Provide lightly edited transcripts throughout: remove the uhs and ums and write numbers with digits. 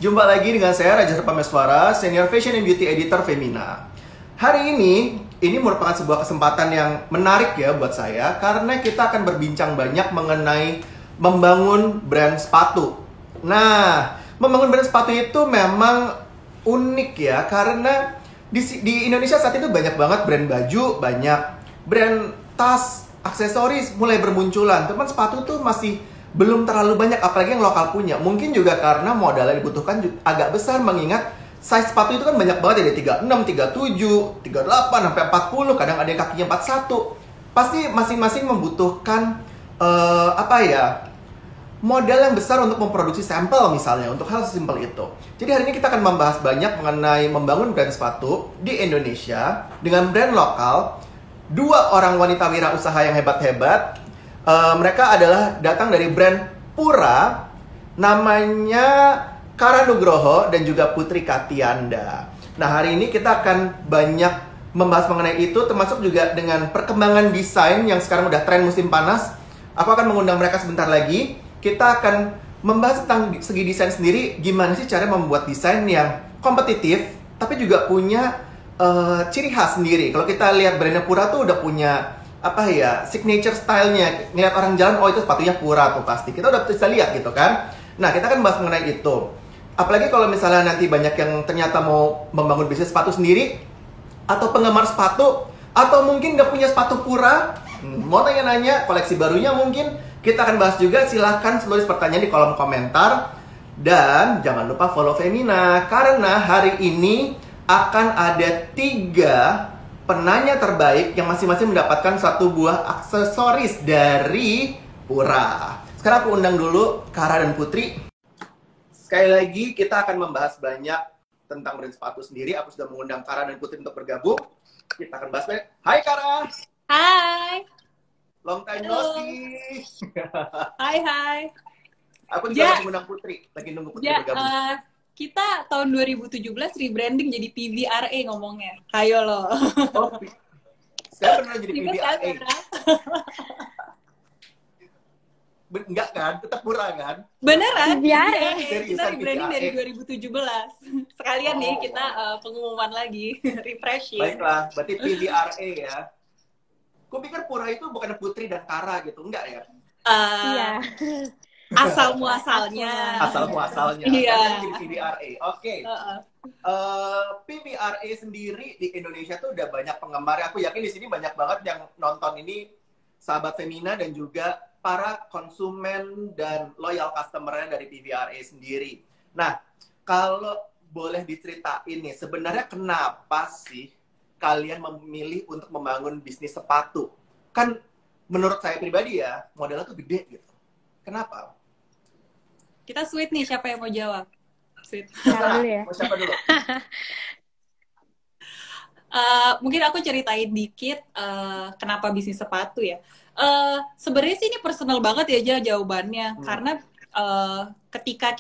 Jumpa lagi dengan saya Raja Pameswara, Senior Fashion and Beauty Editor Femina. Hari ini merupakan sebuah kesempatan yang menarik ya buat saya, karena kita akan berbincang banyak mengenai membangun brand sepatu. Nah, membangun brand sepatu itu memang unik ya, karena di Indonesia saat itu banyak banget brand baju, banyak brand tas, aksesoris mulai bermunculan. Teman sepatu tuh masih belum terlalu banyak, apalagi yang lokal punya. Mungkin juga karena modal yang dibutuhkan agak besar, mengingat size sepatu itu kan banyak banget ya, dari 36, 37, 38, sampai 40, kadang ada yang kakinya 41. Pasti masing-masing membutuhkan modal yang besar untuk memproduksi sampel misalnya, untuk hal sesimpel itu. Jadi hari ini kita akan membahas banyak mengenai membangun brand sepatu di Indonesia dengan brand lokal. Dua orang wanita wirausaha yang hebat-hebat. Mereka adalah datang dari brand Pura, namanya Kara Nugroho dan juga Putri Katianda. Nah, hari ini kita akan banyak membahas mengenai itu, termasuk juga dengan perkembangan desain yang sekarang udah tren musim panas. Aku akan mengundang mereka sebentar lagi. Kita akan membahas tentang segi desain sendiri, gimana sih cara membuat desain yang kompetitif, tapi juga punya ciri khas sendiri. Kalau kita lihat brandnya Pura tuh udah punya signature style-nya. Ngeliat orang jalan, oh itu sepatunya Pura tuh pasti. Kita udah bisa lihat gitu kan. Nah, kita akan bahas mengenai itu. Apalagi kalau misalnya nanti banyak yang ternyata mau membangun bisnis sepatu sendiri, atau penggemar sepatu, atau mungkin nggak punya sepatu Pura, mau nanya-nanya koleksi barunya mungkin, kita akan bahas juga. Silahkan tulis pertanyaan di kolom komentar. Dan jangan lupa follow Femina, karena hari ini akan ada 3 penanya terbaik yang masing-masing mendapatkan satu buah aksesoris dari Pura. Sekarang aku undang dulu Kara dan Putri. Sekali lagi kita akan membahas banyak tentang brand sepatu sendiri. Aku sudah mengundang Kara dan Putri untuk bergabung. Kita akan bahas banyak. Hai Kara. Hai. Long time no see. Hai. Aku juga lagi mengundang Putri. Lagi nunggu Putri bergabung. Kita tahun 2017 rebranding jadi PVRA ngomongnya. Hayo lo. Oh, sekarang beneran jadi PVRA. Enggak kan? Tetap Pura kan? Beneran? PVRA. Kita rebranding dari 2017. Sekalian nih kita pengumuman lagi. Refreshing. Baiklah, berarti PVRA ya. Gue pikir Pura itu bukan Putri dan Kara gitu, enggak ya? Iya. Asal muasalnya. Iya. Jadi PVRA. Oke. PVRA sendiri di Indonesia tuh udah banyak penggemar. Aku yakin di sini banyak banget yang nonton ini, sahabat Femina dan juga para konsumen dan loyal customer-nya dari PVRA sendiri. Nah, kalau boleh diceritain nih, sebenarnya kenapa sih kalian memilih untuk membangun bisnis sepatu? Kan menurut saya pribadi ya, modalnya tuh gede gitu. Kenapa? Kita sweet nih, siapa yang mau jawab? Sweet. Siapa dulu? Mungkin aku ceritain dikit kenapa bisnis sepatu ya. Sebenarnya sih ini personal banget ya jawabannya. Karena ketika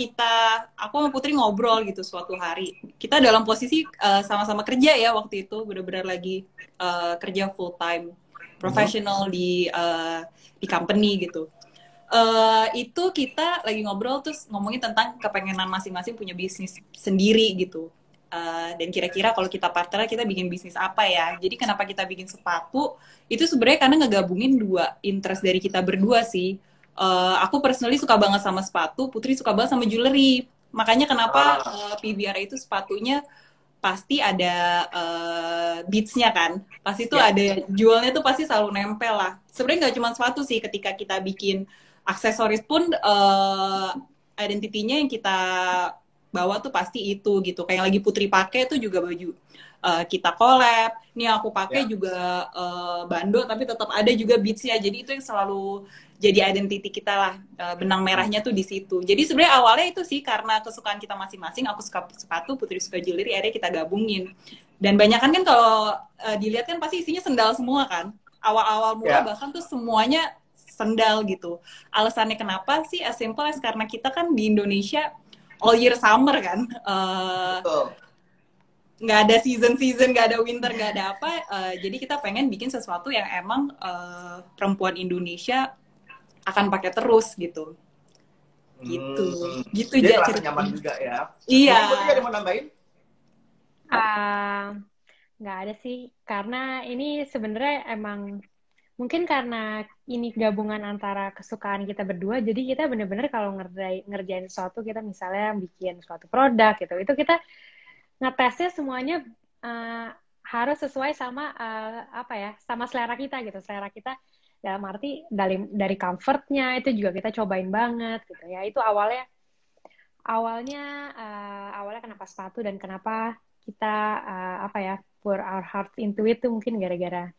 aku sama Putri ngobrol gitu suatu hari, kita dalam posisi sama-sama kerja ya waktu itu, benar-benar lagi kerja full time professional di company gitu. Itu kita lagi ngobrol terus ngomongin tentang kepengenan masing-masing punya bisnis sendiri gitu. Dan kira-kira kalau kita partner kita bikin bisnis apa ya. Jadi kenapa kita bikin sepatu itu sebenarnya karena ngegabungin 2 interest dari kita berdua sih. Aku personally suka banget sama sepatu, Putri suka banget sama jewelry. Makanya kenapa PVRA itu sepatunya pasti ada beads-nya kan. Pasti tuh ada jualnya tuh pasti selalu nempel lah. Sebenarnya nggak cuma sepatu sih, ketika kita bikin aksesoris pun identitinya yang kita bawa tuh pasti itu gitu. Kayak lagi Putri pakai tuh juga baju kita collab. Nih aku pakai juga bando tapi tetap ada juga beads-nya. Jadi itu yang selalu jadi identity kita lah. Benang merahnya tuh di situ. Jadi sebenarnya awalnya itu sih karena kesukaan kita masing-masing. Aku suka sepatu, Putri suka jewelry, akhirnya kita gabungin. Dan banyak kan kalau dilihat kan pasti isinya sendal semua kan. Awal-awal mula bahkan tuh semuanya sendal gitu. Alasannya kenapa sih as simple as karena kita kan di Indonesia all year summer kan. Nggak ada season, nggak ada winter, nggak ada apa. Jadi kita pengen bikin sesuatu yang emang perempuan Indonesia akan pakai terus gitu. gitu. Hmm. Gitu Jadi aja terasa nyaman ceritanya. juga ya. Iya. Mungkin Putri ada mau nambahin? Ah, nggak ada sih, karena ini sebenarnya emang mungkin karena ini gabungan antara kesukaan kita berdua, jadi kita bener-bener kalau ngerjain sesuatu, kita misalnya bikin suatu produk gitu, itu kita ngetesnya semuanya eh, harus sesuai sama apa ya, sama selera kita gitu, selera kita dalam arti dari comfortnya itu juga kita cobain banget gitu ya. Itu awalnya awalnya kenapa sepatu dan kenapa kita apa ya, pour our heart into it tuh mungkin gara-gara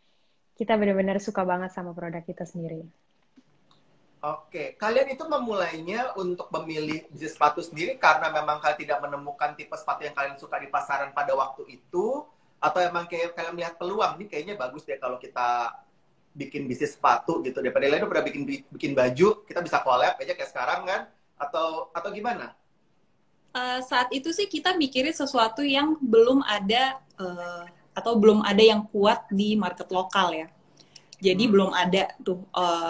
kita benar-benar suka banget sama produk kita sendiri. Oke, kalian itu memulainya untuk memilih bisnis sepatu sendiri karena memang kalian tidak menemukan tipe sepatu yang kalian suka di pasaran pada waktu itu, atau emang kayak kalian melihat peluang nih, kayaknya bagus deh kalau kita bikin bisnis sepatu gitu, daripada lain udah bikin bikin baju, kita bisa collab aja kayak sekarang kan, atau gimana? Saat itu sih kita mikirin sesuatu yang belum ada atau belum ada yang kuat di market lokal ya. Jadi belum ada tuh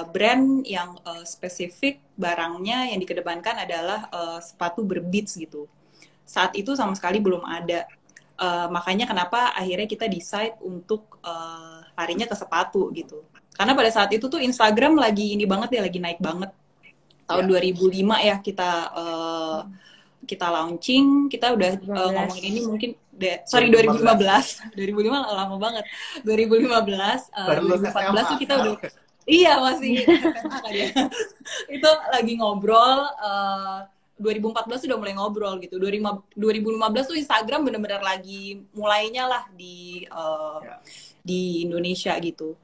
brand yang spesifik barangnya yang dikedepankan adalah sepatu berbeats gitu. Saat itu sama sekali belum ada. Makanya kenapa akhirnya kita decide untuk larinya ke sepatu gitu. Karena pada saat itu tuh Instagram lagi ini banget ya, lagi naik banget. Tahun 2005 ya kita launching, kita udah ngomongin ini mungkin sorry 2015 lama banget. 2015 2014 tuh kita udah iya masih SMA kali ya. Itu lagi ngobrol 2014 udah mulai ngobrol gitu. 2015 tuh Instagram bener-bener lagi mulainya lah di Indonesia gitu.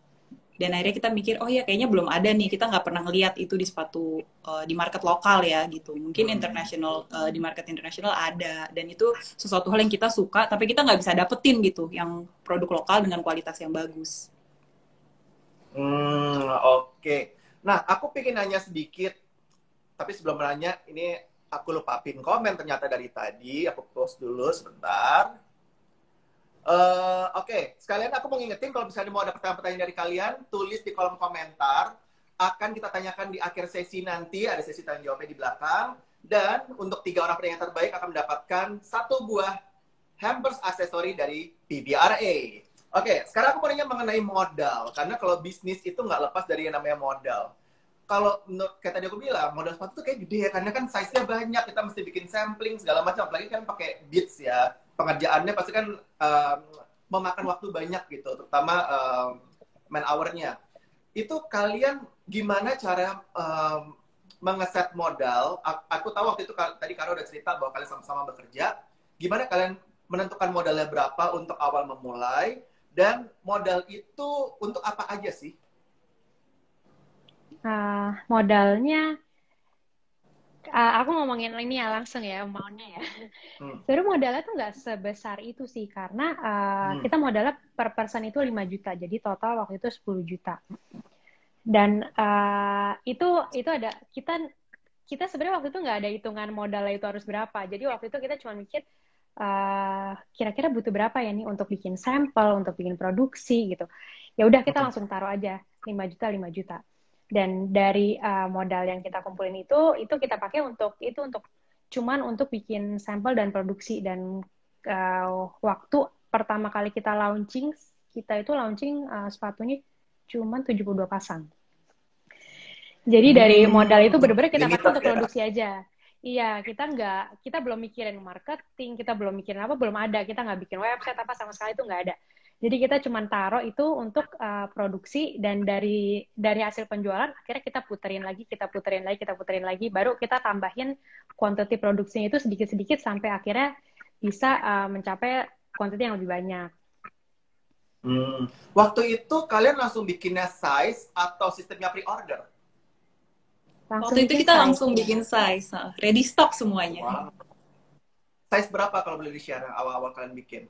Dan akhirnya kita mikir, oh ya kayaknya belum ada nih, kita nggak pernah ngeliat itu di sepatu di market lokal ya gitu. Mungkin international di market internasional ada, dan itu sesuatu hal yang kita suka, tapi kita nggak bisa dapetin gitu, yang produk lokal dengan kualitas yang bagus. Oke. Nah, aku pengen nanya sedikit, tapi sebelum nanya, ini aku lupa pin komen ternyata dari tadi, aku post dulu sebentar. Oke, sekalian aku mau ngingetin kalau misalnya mau ada pertanyaan-pertanyaan dari kalian, tulis di kolom komentar. Akan kita tanyakan di akhir sesi nanti, ada sesi tanya jawabnya di belakang. Dan untuk 3 orang penanya terbaik akan mendapatkan 1 buah hampers aksesori dari PBRA. Oke, sekarang aku mau nanya mengenai modal. Karena kalau bisnis itu nggak lepas dari yang namanya modal. Kalau kayak tadi aku bilang, modal sepatu tuh kayak gede ya, karena kan size-nya banyak, kita mesti bikin sampling segala macam, apalagi kan pakai beads ya. Pengerjaannya pasti kan memakan waktu banyak gitu, terutama man hour-nya. Itu kalian gimana cara mengeset modal? Aku tahu waktu itu tadi Karo udah cerita bahwa kalian sama-sama bekerja. Gimana kalian menentukan modalnya berapa untuk awal memulai? Dan modal itu untuk apa aja sih? Modalnya, aku ngomongin ini ya langsung ya, maunya ya. Sebenarnya modalnya tuh nggak sebesar itu sih, karena kita modalnya per person itu 5 juta, jadi total waktu itu 10 juta. Dan itu ada, kita sebenarnya waktu itu nggak ada hitungan modalnya itu harus berapa. Jadi waktu itu kita cuma mikir, kira-kira butuh berapa ya nih untuk bikin sampel, untuk bikin produksi gitu. Ya udah kita langsung taruh aja 5 juta, 5 juta. Dan dari modal yang kita kumpulin itu kita pakai untuk cuman untuk bikin sampel dan produksi. Dan waktu pertama kali kita launching sepatunya cuman 72 pasang. Jadi dari modal itu benar-benar kita pakai untuk produksi aja. Iya, kita belum mikirin marketing, kita belum mikirin apa, belum ada. Kita nggak bikin website apa sama sekali, itu nggak ada. Jadi kita cuma taruh itu untuk produksi, dan dari hasil penjualan akhirnya kita puterin lagi, baru kita tambahin quantity produksinya itu sedikit-sedikit sampai akhirnya bisa mencapai quantity yang lebih banyak. Waktu itu kalian langsung bikinnya size atau sistemnya pre-order? Waktu itu kita langsung bikin size, ready stock semuanya. Wow. Size berapa kalau boleh di-share awal-awal kalian bikin?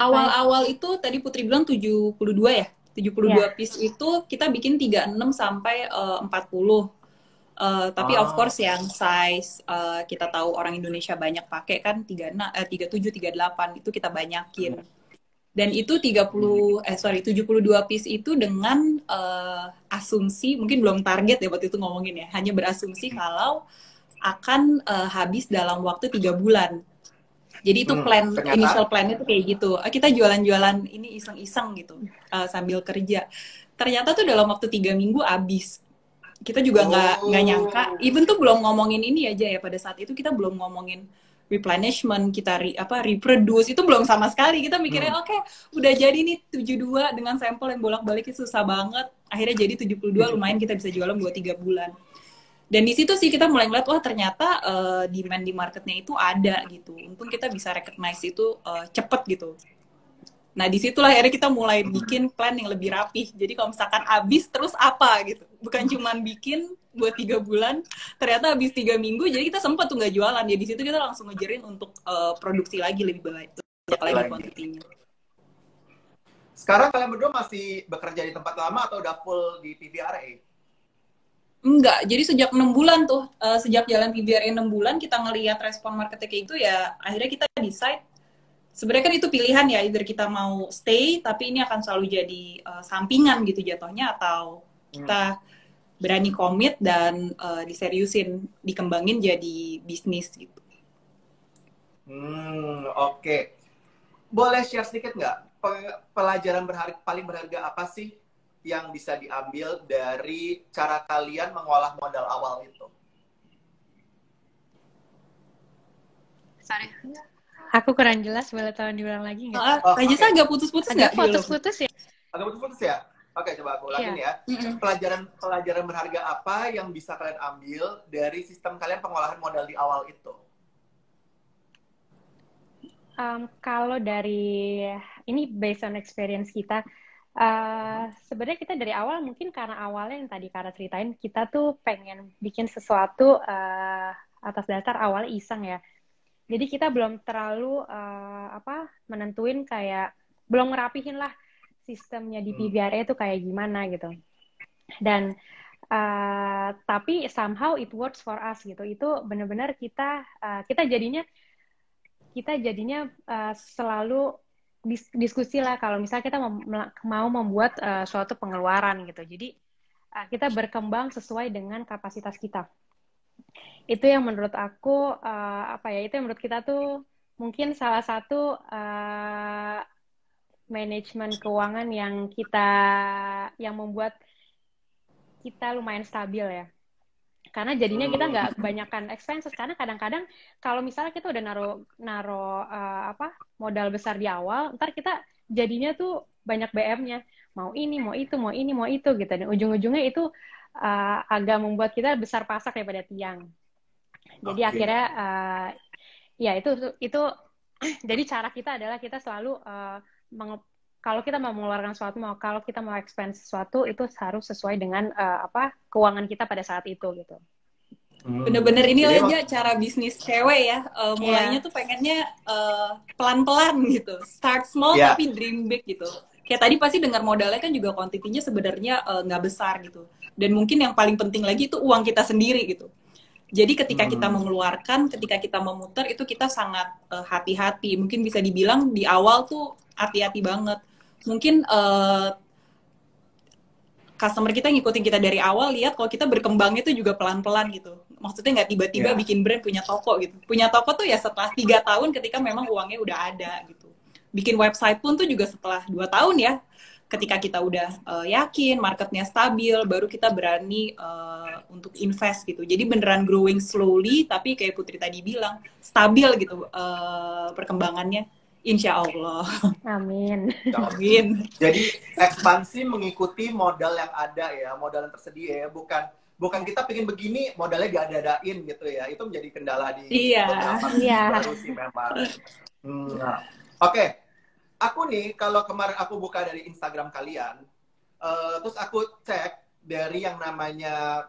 Awal-awal itu tadi Putri bilang 72 ya? 72 piece itu kita bikin 36 sampai 40. Tapi of course yang size kita tahu orang Indonesia banyak pakai kan 37, 38 itu kita banyakin. Dan itu 72 piece itu dengan asumsi, mungkin belum target ya waktu itu ngomongin ya, hanya berasumsi kalau akan habis dalam waktu 3 bulan. Jadi itu initial plan-nya tuh kayak gitu. Kita jualan-jualan ini iseng-iseng gitu sambil kerja. Ternyata tuh dalam waktu 3 minggu habis. Kita juga nggak nyangka. Even tuh belum ngomongin ini aja ya, pada saat itu kita belum ngomongin replenishment, kita reproduce, itu belum sama sekali. Kita mikirnya oke, udah jadi nih 72 dengan sampel yang bolak-balik susah banget. Akhirnya jadi 72, lumayan kita bisa jualan buat 3 bulan. Dan di situ sih kita mulai ngeliat, wah ternyata demand di marketnya itu ada gitu. Untung kita bisa recognize itu cepet gitu. Nah disitulah akhirnya kita mulai bikin plan yang lebih rapih. Jadi kalau misalkan habis terus apa gitu. Bukan cuman bikin buat 3 bulan, ternyata habis 3 minggu, jadi kita sempat tuh nggak jualan. Ya di situ kita langsung ngejarin untuk produksi lagi lebih baik. Lagi kuantitinya. Sekarang kalian berdua masih bekerja di tempat lama atau udah full di PVRA? Enggak, jadi sejak 6 bulan tuh, sejak jalan PVRA 6 bulan, kita ngelihat respon marketnya kayak itu ya, akhirnya kita decide, sebenarnya kan itu pilihan ya, either kita mau stay, tapi ini akan selalu jadi sampingan gitu jatuhnya, atau kita berani komit dan diseriusin, dikembangin jadi bisnis gitu. Oke. Boleh share sedikit nggak, pelajaran paling berharga apa sih yang bisa diambil dari cara kalian mengolah modal awal itu? Sorry, aku kurang jelas, boleh tolong diulang lagi nggak? Aja agak putus-putus nggak? Agak putus-putus ya? Agak putus-putus ya? Oke, coba aku ulangin ya. Pelajaran berharga apa yang bisa kalian ambil dari sistem kalian pengolahan modal di awal itu? Kalau dari, ini based on experience kita, sebenarnya kita dari awal mungkin karena awalnya yang tadi Kara ceritain, kita tuh pengen bikin sesuatu atas dasar awalnya iseng ya. Jadi kita belum terlalu menentuin kayak, belum ngerapihin lah sistemnya di PVRA itu kayak gimana gitu. Dan tapi somehow it works for us gitu. Itu benar-benar kita jadinya selalu diskusi lah kalau misalnya kita mau membuat suatu pengeluaran gitu. Jadi kita berkembang sesuai dengan kapasitas kita. Itu yang menurut aku itu yang menurut kita tuh mungkin salah satu manajemen keuangan yang membuat kita lumayan stabil ya. Karena jadinya kita nggak kebanyakan expenses, karena kadang-kadang kalau misalnya kita udah naro modal besar di awal, ntar kita jadinya tuh banyak BM-nya, mau ini, mau itu, mau ini, mau itu gitu, dan ujung-ujungnya itu agak membuat kita besar pasak daripada tiang. Jadi akhirnya ya itu jadi cara kita adalah kita selalu kalau kita mau mengeluarkan sesuatu, kalau kita mau expense sesuatu, itu harus sesuai dengan keuangan kita pada saat itu gitu. Bener-bener ini aja cara bisnis cewek ya. Mulainya tuh pengennya pelan-pelan gitu. Start small tapi dream big gitu. Kayak tadi pasti dengar modalnya kan juga kuantitinya sebenarnya nggak besar gitu. Dan mungkin yang paling penting lagi itu uang kita sendiri gitu. Jadi ketika kita mengeluarkan, ketika kita memutar, itu kita sangat hati-hati. Mungkin bisa dibilang di awal tuh hati-hati banget. Mungkin customer kita ngikutin kita dari awal, lihat kalau kita berkembangnya tuh juga pelan-pelan gitu. Maksudnya nggak tiba-tiba bikin brand punya toko gitu. Punya toko tuh ya setelah 3 tahun ketika memang uangnya udah ada gitu. Bikin website pun tuh juga setelah 2 tahun ya. Ketika kita udah yakin marketnya stabil, baru kita berani untuk invest gitu. Jadi beneran growing slowly, tapi kayak Putri tadi bilang, stabil gitu perkembangannya. Insya Allah. Amin. Amin. Jadi ekspansi mengikuti modal yang ada ya, modal yang tersedia ya, bukan kita pengen begini modalnya diada-adain gitu ya. Itu menjadi kendala di beberapa baru sih memang. Oke. Aku nih kalau kemarin aku buka dari Instagram kalian, terus aku cek dari yang namanya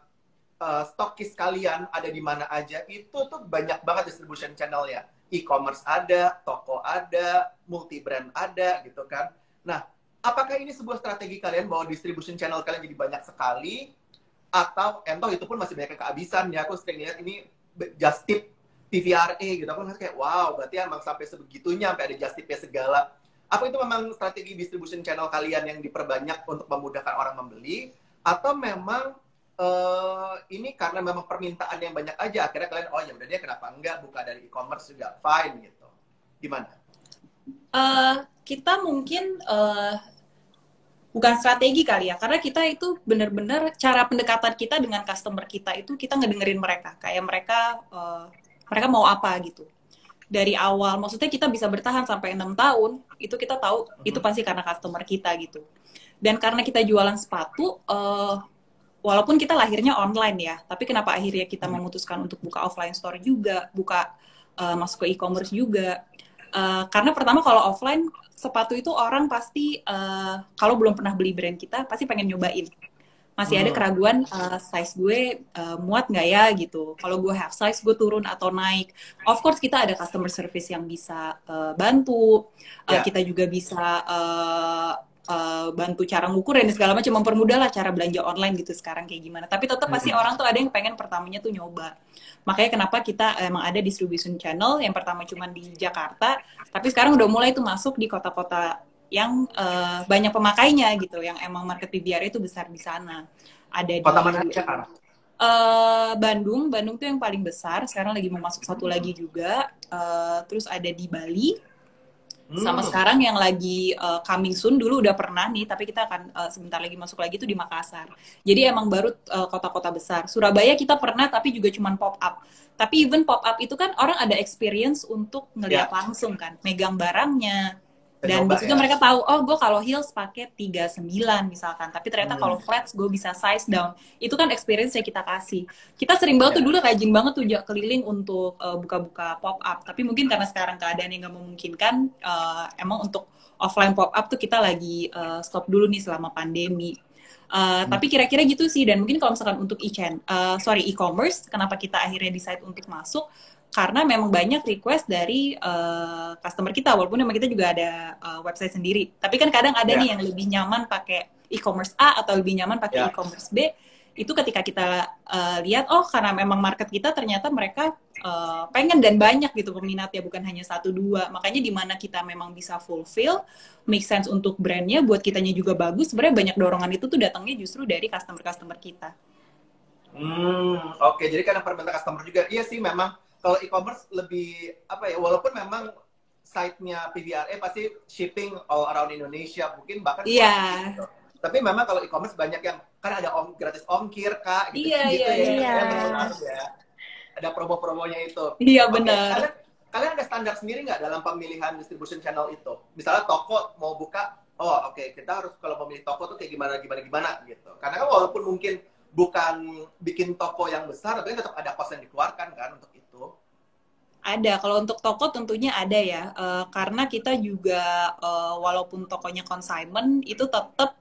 stokis kalian ada di mana aja, itu tuh banyak banget distribution channelnya. E-commerce ada, toko ada, multi-brand ada gitu kan. Nah, apakah ini sebuah strategi kalian bahwa distribution channel kalian jadi banyak sekali, atau itu pun masih banyak yang kehabisan ya. Aku sering lihat ini just tip PVRA gitu. Aku ngerasa kayak wow, berarti emang sampai sebegitunya, sampai ada just tipnya segala. Apa itu memang strategi distribution channel kalian yang diperbanyak untuk memudahkan orang membeli, atau memang ini karena memang permintaan yang banyak aja, akhirnya kalian oh ya udah dia kenapa enggak buka dari e-commerce juga fine gitu. Gimana? Kita mungkin bukan strategi kali ya, karena kita itu benar-benar cara pendekatan kita dengan customer kita itu kita ngedengerin mereka, kayak mereka mau apa gitu. Dari awal, maksudnya kita bisa bertahan sampai 6 tahun, itu kita tahu itu pasti karena customer kita gitu. Dan karena kita jualan sepatu, walaupun kita lahirnya online ya, tapi kenapa akhirnya kita memutuskan untuk buka offline store juga, masuk ke e-commerce juga. Karena pertama kalau offline, sepatu itu orang pasti, kalau belum pernah beli brand kita, pasti pengen nyobain. Masih ada keraguan size gue muat nggak ya gitu. Kalau gue half size, gue turun atau naik. Of course kita ada customer service yang bisa bantu. Kita juga bisa bantu cara ngukur dan segala macam, mempermudah lah cara belanja online gitu sekarang kayak gimana. Tapi tetap pasti orang tuh ada yang pengen pertamanya tuh nyoba. Makanya kenapa kita emang ada distribution channel, yang pertama cuma di Jakarta, tapi sekarang udah mulai tuh masuk di kota-kota yang banyak pemakainya gitu, yang emang market PBR itu besar di sana. Ada Kota di mana aja kan? Bandung tuh yang paling besar. Sekarang lagi mau masuk satu lagi juga. Terus ada di Bali. Sama sekarang yang lagi coming soon, dulu udah pernah nih, tapi kita akan sebentar lagi masuk lagi tuh di Makassar. Jadi emang baru kota-kota besar. Surabaya kita pernah, tapi juga cuman pop up. Tapi even pop up itu kan orang ada experience untuk ngeliat langsung kan, megang barangnya. Dan di situ mereka tahu, oh gue kalau heels pakai 39 misalkan, tapi ternyata kalau flats gue bisa size down. Itu kan experience yang kita kasih. Kita sering banget tuh dulu rajin banget tuh keliling untuk buka-buka pop up. Tapi mungkin karena sekarang keadaan yang nggak memungkinkan, emang untuk offline pop up tuh kita lagi stop dulu nih selama pandemi. Tapi kira-kira gitu sih. Dan mungkin kalau misalkan untuk e-commerce, kenapa kita akhirnya decide untuk masuk? Karena memang banyak request dari customer kita, walaupun memang kita juga ada website sendiri. Tapi kan kadang ada nih yang lebih nyaman pakai e-commerce A atau lebih nyaman pakai e-commerce B. Itu ketika kita lihat, oh karena memang market kita ternyata mereka pengen dan banyak gitu peminatnya, bukan hanya 1-2. Makanya di mana kita memang bisa fulfill, make sense untuk brandnya, buat kitanya juga bagus, sebenarnya banyak dorongan itu tuh datangnya justru dari customer-customer kita. Oke, jadi karena permintaan customer juga. Iya sih memang. Kalau e-commerce lebih apa ya, walaupun memang site-nya PVRA pasti shipping all around Indonesia, mungkin bahkan gitu. Tapi memang kalau e-commerce banyak yang kan ada gratis ongkir Kak gitu. Ya. Ada promo-promonya itu. Iya benar. Kalian ada standar sendiri nggak dalam pemilihan distribution channel itu? Misalnya toko mau buka, kita harus kalau memilih toko tuh kayak gimana gitu. Karena kan walaupun mungkin bukan bikin toko yang besar, tapi tetap ada cost yang dikeluarkan kan untuk itu. Ada, kalau untuk toko tentunya ada ya, karena kita juga walaupun tokonya consignment, itu tetap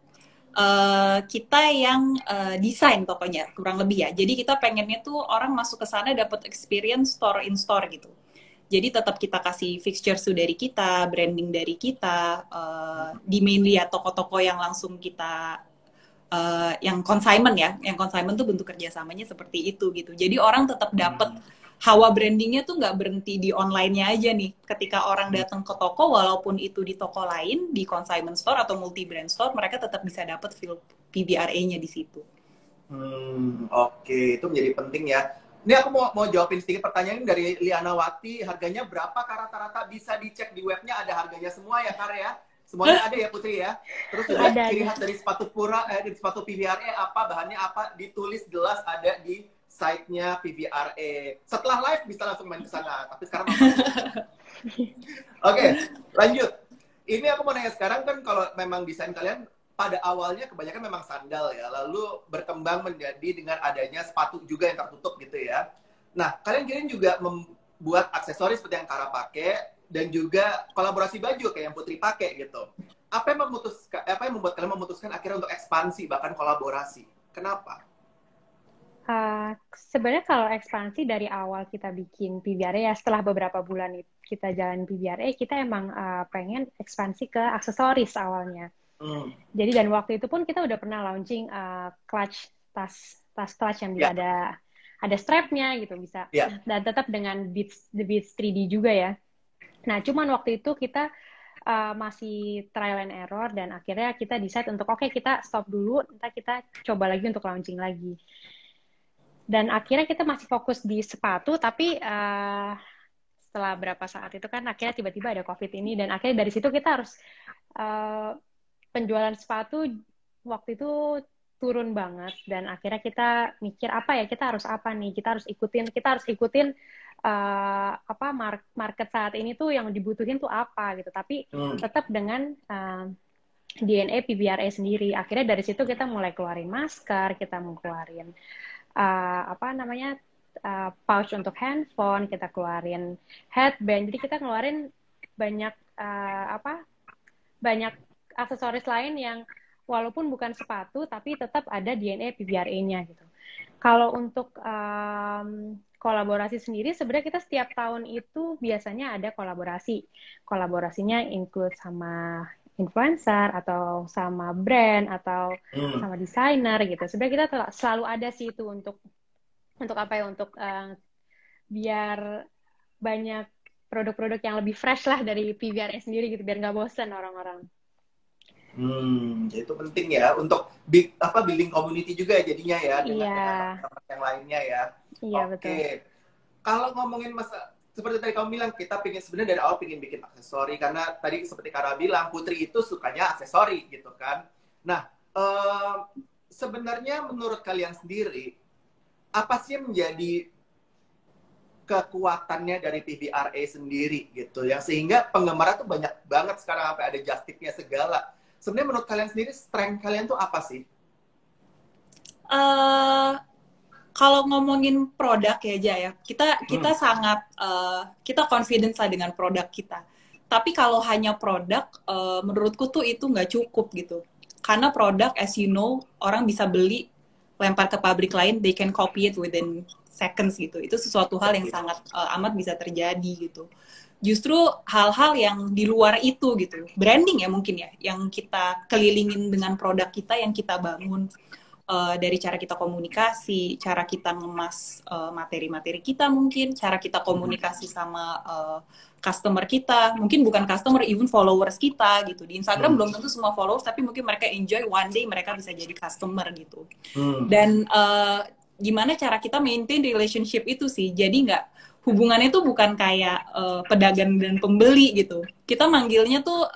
kita yang desain tokonya, kurang lebih ya. Jadi kita pengennya tuh orang masuk ke sana dapat experience store in store gitu. Jadi tetap kita kasih fixture dari kita, branding dari kita, di mainly ya toko-toko yang langsung kita yang consignment ya, yang consignment tuh bentuk kerjasamanya seperti itu gitu. Jadi orang tetap dapat hawa brandingnya tuh nggak berhenti di online-nya aja nih. Ketika orang datang ke toko, walaupun itu di toko lain, di consignment store atau multi brand store, mereka tetap bisa dapat feel PVRA-nya di situ. Oke, itu menjadi penting ya. Ini aku mau jawabin sedikit pertanyaan dari Liana Wati. Harganya berapa rata-rata? Bisa dicek di webnya, ada harganya semua ya Kar ya? Semuanya ada ya Putri ya. Terus juga ciri khas dari sepatu sepatu PVRA apa, bahannya apa, ditulis jelas ada di site-nya PVRA. Setelah live bisa langsung main ke sana. Tapi sekarang Oke, lanjut. Ini aku mau nanya sekarang kan, kalau memang desain kalian pada awalnya kebanyakan memang sandal ya, lalu berkembang menjadi dengan adanya sepatu juga yang tertutup gitu ya. Nah, kalian juga membuat aksesoris seperti yang Kara pakai, dan juga kolaborasi baju kayak yang Putri pakai gitu. Apa yang membuat kalian memutuskan akhirnya untuk ekspansi bahkan kolaborasi? Kenapa? Sebenarnya kalau ekspansi dari awal kita bikin PVRA ya, setelah beberapa bulan kita jalan PVRA, kita emang pengen ekspansi ke aksesoris awalnya. Jadi dan waktu itu pun kita udah pernah launching clutch, tas clutch yang bisa ada strapnya gitu, bisa dan tetap dengan the Beats 3D juga ya. Nah, cuman waktu itu kita masih trial and error, dan akhirnya kita decide untuk oke, kita stop dulu, ntar kita coba lagi untuk launching lagi. Dan akhirnya kita masih fokus di sepatu, tapi setelah berapa saat itu kan akhirnya tiba-tiba ada COVID ini, dan akhirnya dari situ kita harus penjualan sepatu waktu itu turun banget, dan akhirnya kita mikir apa ya, kita harus apa nih, kita harus ikutin apa market saat ini tuh yang dibutuhin tuh apa gitu, tapi tetap dengan DNA PBRA sendiri. Akhirnya dari situ kita mulai keluarin masker, kita mau keluarin apa namanya pouch untuk handphone, kita keluarin headband, jadi kita keluarin banyak banyak aksesoris lain yang walaupun bukan sepatu, tapi tetap ada DNA PBRA-nya gitu. Kalau untuk kolaborasi sendiri, sebenarnya kita setiap tahun itu biasanya ada kolaborasi. Kolaborasinya include sama influencer, atau sama brand, atau sama desainer gitu. Sebenarnya kita selalu ada sih itu untuk apa ya, untuk biar banyak produk-produk yang lebih fresh lah dari PBRA sendiri gitu, biar nggak bosan orang-orang. Itu penting ya untuk building community juga jadinya ya dengan teman-teman yang lainnya ya. Iya, Oke. betul. Kalau ngomongin seperti tadi kamu bilang, kita sebenarnya dari awal pengen bikin aksesori, karena tadi seperti Kara bilang, Putri itu sukanya aksesori gitu kan. Nah, sebenarnya menurut kalian sendiri, apa sih yang menjadi kekuatannya dari PBRA sendiri gitu ya, sehingga penggemar tuh banyak banget sekarang, sampai ada just tip-nya segala. Sebenarnya menurut kalian sendiri, strength kalian tuh apa sih? Kalau ngomongin produk ya, Jaya, kita sangat kita confidence lah dengan produk kita. Tapi kalau hanya produk, menurutku tuh itu nggak cukup gitu. Karena produk, as you know, orang bisa beli, lempar ke pabrik lain, they can copy it within seconds gitu. Itu sesuatu hal yang sangat amat bisa terjadi gitu. Justru hal-hal yang di luar itu gitu, branding ya mungkin ya, yang kita kelilingin dengan produk kita yang kita bangun, dari cara kita komunikasi, cara kita ngemas materi-materi kita, mungkin cara kita komunikasi sama customer kita, mungkin bukan customer, even followers kita gitu. Di Instagram belum tentu semua followers, tapi mungkin mereka enjoy one day mereka bisa jadi customer gitu. Dan gimana cara kita maintain relationship itu sih, jadi nggak, hubungannya tuh bukan kayak pedagang dan pembeli gitu. Kita manggilnya tuh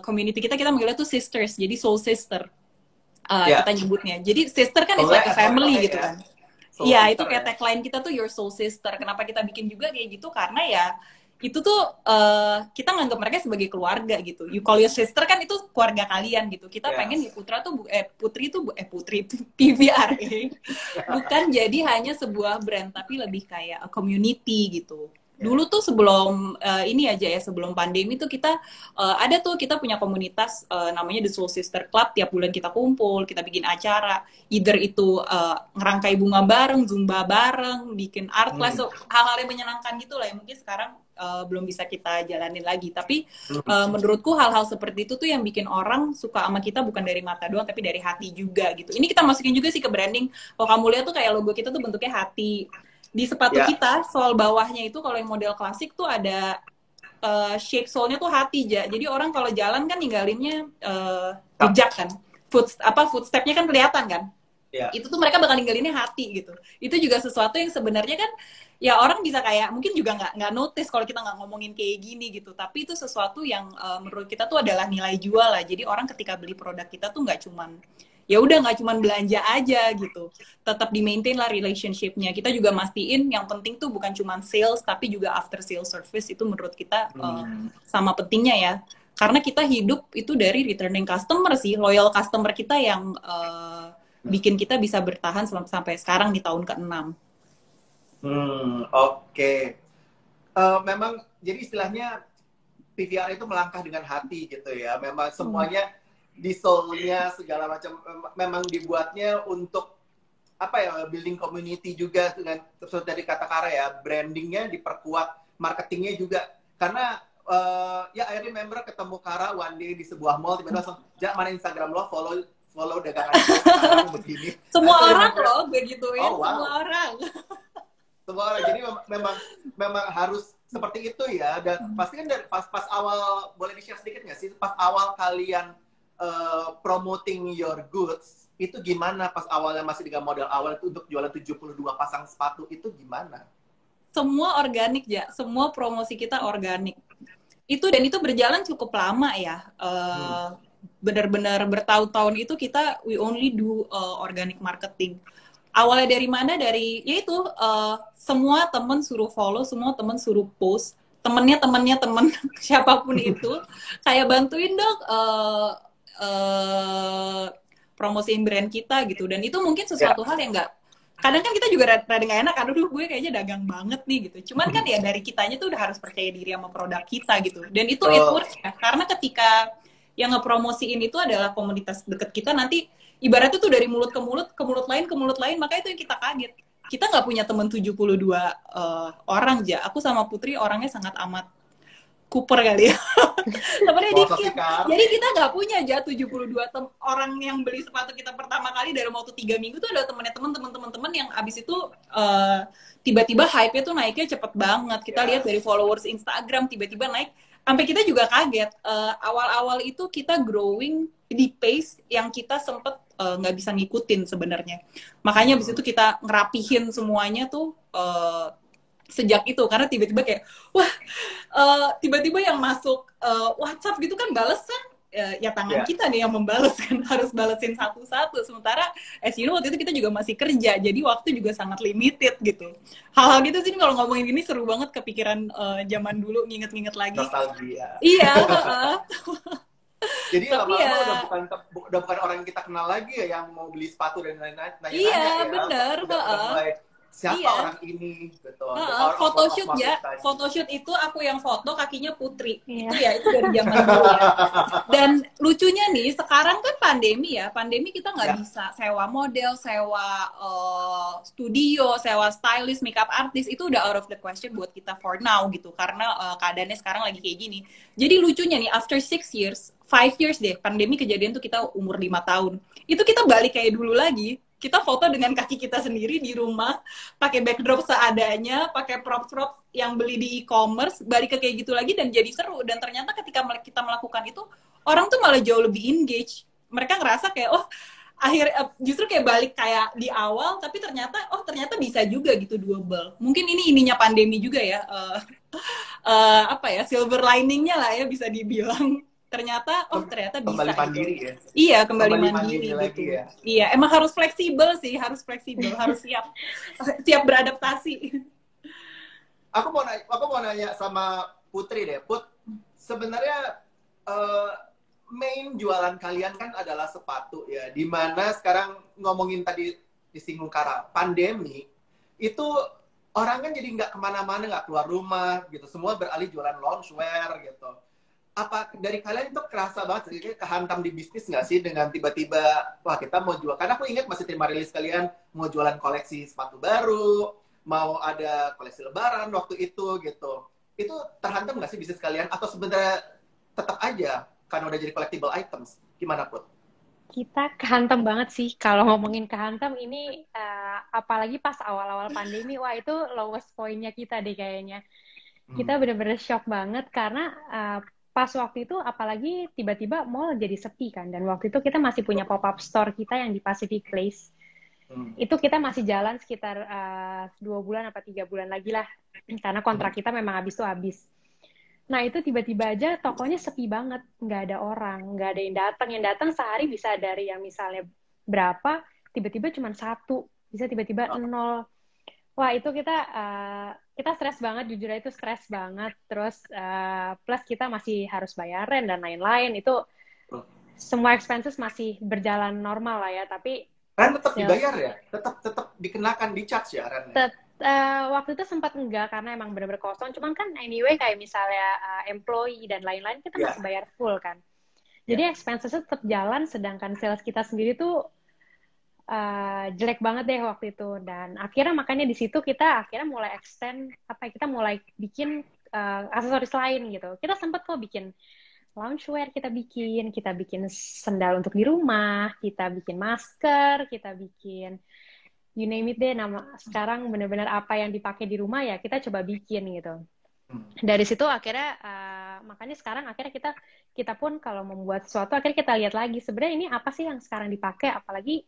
community kita manggilnya tuh sisters, jadi soul sister kita nyebutnya. Jadi sister kan is like a family gitu kan. Iya, itu kayak tagline kita tuh your soul sister. Kenapa kita bikin juga kayak gitu? Karena ya itu tuh kita nganggap mereka sebagai keluarga gitu. You call your sister kan itu keluarga kalian gitu. Kita pengen ya Putri PBRA bukan jadi hanya sebuah brand, tapi lebih kayak a community gitu. Dulu tuh sebelum ini aja ya, sebelum pandemi tuh kita ada tuh, kita punya komunitas namanya The Soul Sister Club. Tiap bulan kita kumpul, kita bikin acara, either itu ngerangkai bunga bareng, zumba bareng, bikin art class, hal-hal yang menyenangkan gitu lah yang mungkin sekarang belum bisa kita jalanin lagi. Tapi menurutku hal-hal seperti itu tuh yang bikin orang suka sama kita, bukan dari mata doang tapi dari hati juga gitu. Ini kita masukin juga sih ke branding. Kalau kamu lihat tuh kayak logo kita tuh bentuknya hati. Di sepatu kita, sol bawahnya itu kalau yang model klasik tuh ada shape solnya tuh hati, jadi orang kalau jalan kan ninggalinnya jejak kan, footstepnya kan kelihatan kan. Itu tuh mereka bakal ninggalinnya hati gitu. Itu juga sesuatu yang sebenarnya kan ya orang bisa kayak mungkin juga nggak notice kalau kita nggak ngomongin kayak gini gitu, tapi itu sesuatu yang menurut kita tuh adalah nilai jual lah. Jadi orang ketika beli produk kita tuh nggak cuman belanja aja gitu, tetap di maintain lah relationship-nya. Kita juga mastiin yang penting tuh bukan cuman sales, tapi juga after sales service. Itu menurut kita sama pentingnya ya, karena kita hidup itu dari returning customer sih, loyal customer kita yang bikin kita bisa bertahan sampai sekarang di tahun ke-6. Oke. Memang jadi istilahnya PBRA itu melangkah dengan hati gitu ya. Memang semuanya di soul-nya segala macam memang dibuatnya untuk apa ya, building community juga, dengan seperti dari kata Kara ya, brandingnya diperkuat, marketingnya juga. Karena ya I remember ketemu Kara one day di sebuah mall, tiba-tiba langsung, "Jak, mana Instagram lo, follow dagangan sekarang begini." Semua orang loh begituin, wow. semua orang. Jadi memang harus seperti itu ya. Dan pasti kan dari pas awal, boleh di-share sedikit nggak sih? Pas awal kalian promoting your goods, itu gimana pas awalnya masih dengan modal awal itu untuk jualan 72 pasang sepatu itu gimana? Semua organik ya, semua promosi kita organik. Dan itu berjalan cukup lama ya. Benar-benar bertahun-tahun itu we only do organic marketing. Awalnya dari mana? Dari yaitu semua temen suruh follow, semua temen suruh post, temen siapapun itu kayak bantuin dong promosiin brand kita gitu. Dan itu mungkin sesuatu hal yang kadang kan kita juga rada nggak enak, aduh gue kayaknya dagang banget nih gitu. Cuman kan ya dari kitanya tuh udah harus percaya diri sama produk kita gitu. Dan itu it works ya, karena ketika yang ngepromosiin itu adalah komunitas deket kita, nanti ibaratnya tuh dari mulut ke mulut lain, maka itu yang kita kaget. Kita nggak punya temen 72 orang aja. Aku sama Putri orangnya sangat amat Cooper kali ya. Temennya dikit. Jadi kita nggak punya aja 72 orang yang beli sepatu kita pertama kali dalam waktu 3 minggu tuh ada temen-temen yang abis itu tiba-tiba hype-nya tuh naiknya cepet banget. Kita lihat dari followers Instagram tiba-tiba naik. Sampai kita juga kaget. Awal-awal itu kita growing di pace yang kita sempet nggak bisa ngikutin sebenarnya. Makanya abis itu kita ngerapihin semuanya tuh sejak itu, karena tiba-tiba kayak tiba-tiba yang masuk WhatsApp gitu kan balesan ya tangan kita nih yang membales kan, harus balesin satu-satu. Sementara as you know, waktu itu kita juga masih kerja, jadi waktu juga sangat limited gitu. Hal-hal gitu sih kalau ngomongin gini seru banget, kepikiran zaman dulu, nginget-nginget lagi. Nostalgia. Iya. Jadi lama-lama udah bukan orang yang kita kenal lagi ya, yang mau beli sepatu dan lain-lain. Iya, bener. Siapa orang ini gitu. Photoshoot itu aku yang foto kakinya Putri. Itu dari zaman dulu ya. Dan lucunya nih, sekarang kan pandemi kita nggak bisa sewa model, sewa studio, sewa stylist, makeup artist, itu udah out of the question buat kita for now gitu, karena keadaannya sekarang lagi kayak gini. Jadi lucunya nih, after 5 years deh pandemi kejadian tuh, kita umur 5 tahun itu kita balik kayak dulu lagi. Kita foto dengan kaki kita sendiri di rumah, pakai backdrop seadanya, pakai props yang beli di e-commerce, balik ke kayak gitu lagi, dan jadi seru. Dan ternyata ketika kita melakukan itu, orang tuh malah jauh lebih engage. Mereka ngerasa kayak, justru kayak balik kayak di awal, tapi ternyata bisa juga gitu, doable. Mungkin ininya pandemi juga ya, silver liningnya lah ya bisa dibilang. Ternyata bisa kembali mandiri gitu. Ya. Iya, kembali mandiri gitu. Lagi ya. Iya, emang harus fleksibel, harus siap beradaptasi. Aku mau nanya sama Putri deh. Put, sebenarnya main jualan kalian kan adalah sepatu ya. Dimana sekarang ngomongin tadi disinggung Kara, pandemi itu orang kan jadi nggak kemana-mana, nggak keluar rumah gitu. Semua beralih jualan loungewear gitu. Apa dari kalian itu kerasa banget sih, kehantam di bisnis nggak sih dengan tiba-tiba wah kita mau jual, karena aku ingat masih terima rilis kalian mau jualan koleksi sepatu baru, mau ada koleksi lebaran waktu itu gitu. Itu terhantam nggak sih bisnis kalian, atau sebenarnya tetap aja karena udah jadi collectible items? Gimana Put? Kita kehantam banget sih. Kalau ngomongin kehantam ini apalagi pas awal-awal pandemi, wah itu lowest point-nya kita deh kayaknya. Kita bener-bener shock banget karena pas waktu itu apalagi tiba-tiba mall jadi sepi kan, dan waktu itu kita masih punya pop-up store kita yang di Pacific Place. Itu kita masih jalan sekitar 2 bulan apa 3 bulan lagi lah, karena kontrak kita memang habis tuh habis. Nah itu tiba-tiba aja tokonya sepi banget, nggak ada orang, nggak ada yang datang sehari bisa dari yang misalnya berapa, tiba-tiba cuma 1, bisa tiba-tiba 0. Wah itu kita stres banget, jujur aja itu stres banget. Terus plus kita masih harus bayar rent dan lain-lain. Itu semua expenses masih berjalan normal lah ya. Tapi rent tetap dibayar ya? Tetap dikenakan, di-charge ya rentnya? Waktu itu sempat enggak karena emang bener-bener kosong. Cuman kan anyway kayak misalnya employee dan lain-lain kita masih bayar full kan. Jadi expenses tetap jalan, sedangkan sales kita sendiri tuh jelek banget deh waktu itu. Dan akhirnya makanya di situ kita akhirnya mulai extend, kita mulai bikin aksesoris lain gitu. Kita sempat kok bikin loungewear, kita bikin sendal untuk di rumah, kita bikin masker, kita bikin you name it deh. Sekarang benar-benar apa yang dipakai di rumah ya kita coba bikin gitu. Dari situ akhirnya makanya sekarang akhirnya kita pun kalau membuat sesuatu akhirnya kita lihat lagi sebenarnya ini apa sih yang sekarang dipakai, apalagi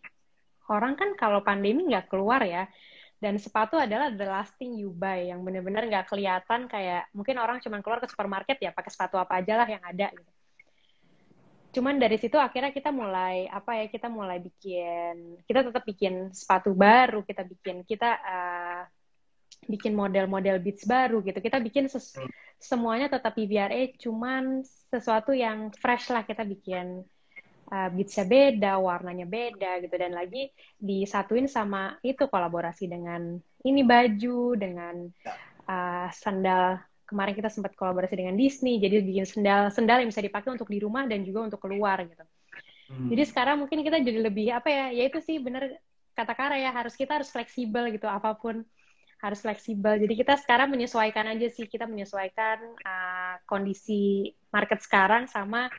orang kan kalau pandemi nggak keluar ya, dan sepatu adalah the last thing you buy yang benar-benar nggak kelihatan, kayak mungkin orang cuma keluar ke supermarket ya pakai sepatu apa aja lah yang ada gitu. Cuman dari situ akhirnya kita mulai kita tetap bikin sepatu baru, kita bikin model-model beats baru gitu. Kita bikin semuanya tetap PVRA, cuman sesuatu yang fresh lah. Kita bikin beatsnya beda, warnanya beda gitu. Dan lagi disatuin sama itu kolaborasi dengan ini baju, dengan sandal. Kemarin kita sempat kolaborasi dengan Disney, jadi bikin sandal yang bisa dipakai untuk di rumah dan juga untuk keluar gitu. Jadi sekarang mungkin kita jadi lebih ya itu sih bener kata Kara ya, kita harus fleksibel gitu, apapun harus fleksibel. Jadi kita sekarang menyesuaikan aja sih, kita menyesuaikan kondisi market sekarang sama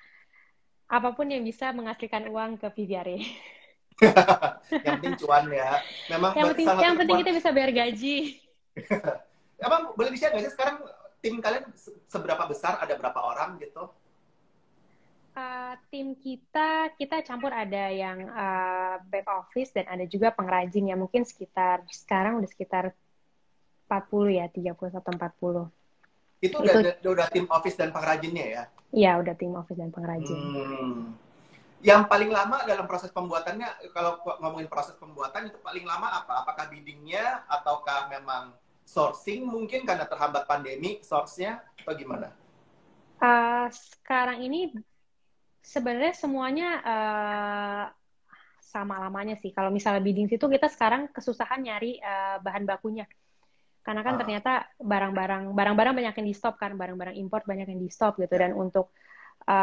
apapun yang bisa menghasilkan uang ke PVRA. Yang penting cuan ya. Memang yang penting kita bisa bayar gaji. Emang boleh di-share nggak sih sekarang tim kalian seberapa besar, ada berapa orang gitu? Tim kita campur, ada yang back office dan ada juga pengrajin ya, mungkin sekarang udah sekitar 40 ya, 30 atau 40. Itu udah tim office dan pengrajinnya ya? Iya, udah tim office dan pengrajin. Yang paling lama dalam proses pembuatannya, kalau ngomongin proses pembuatan itu paling lama apa? Apakah biddingnya ataukah memang sourcing mungkin karena terhambat pandemi, source-nya atau gimana? Sekarang ini sebenarnya semuanya sama lamanya sih. Kalau misalnya bidding itu kita sekarang kesusahan nyari bahan bakunya. Karena kan ternyata barang-barang banyak yang di stop kan, barang-barang import banyak yang di stop gitu. Dan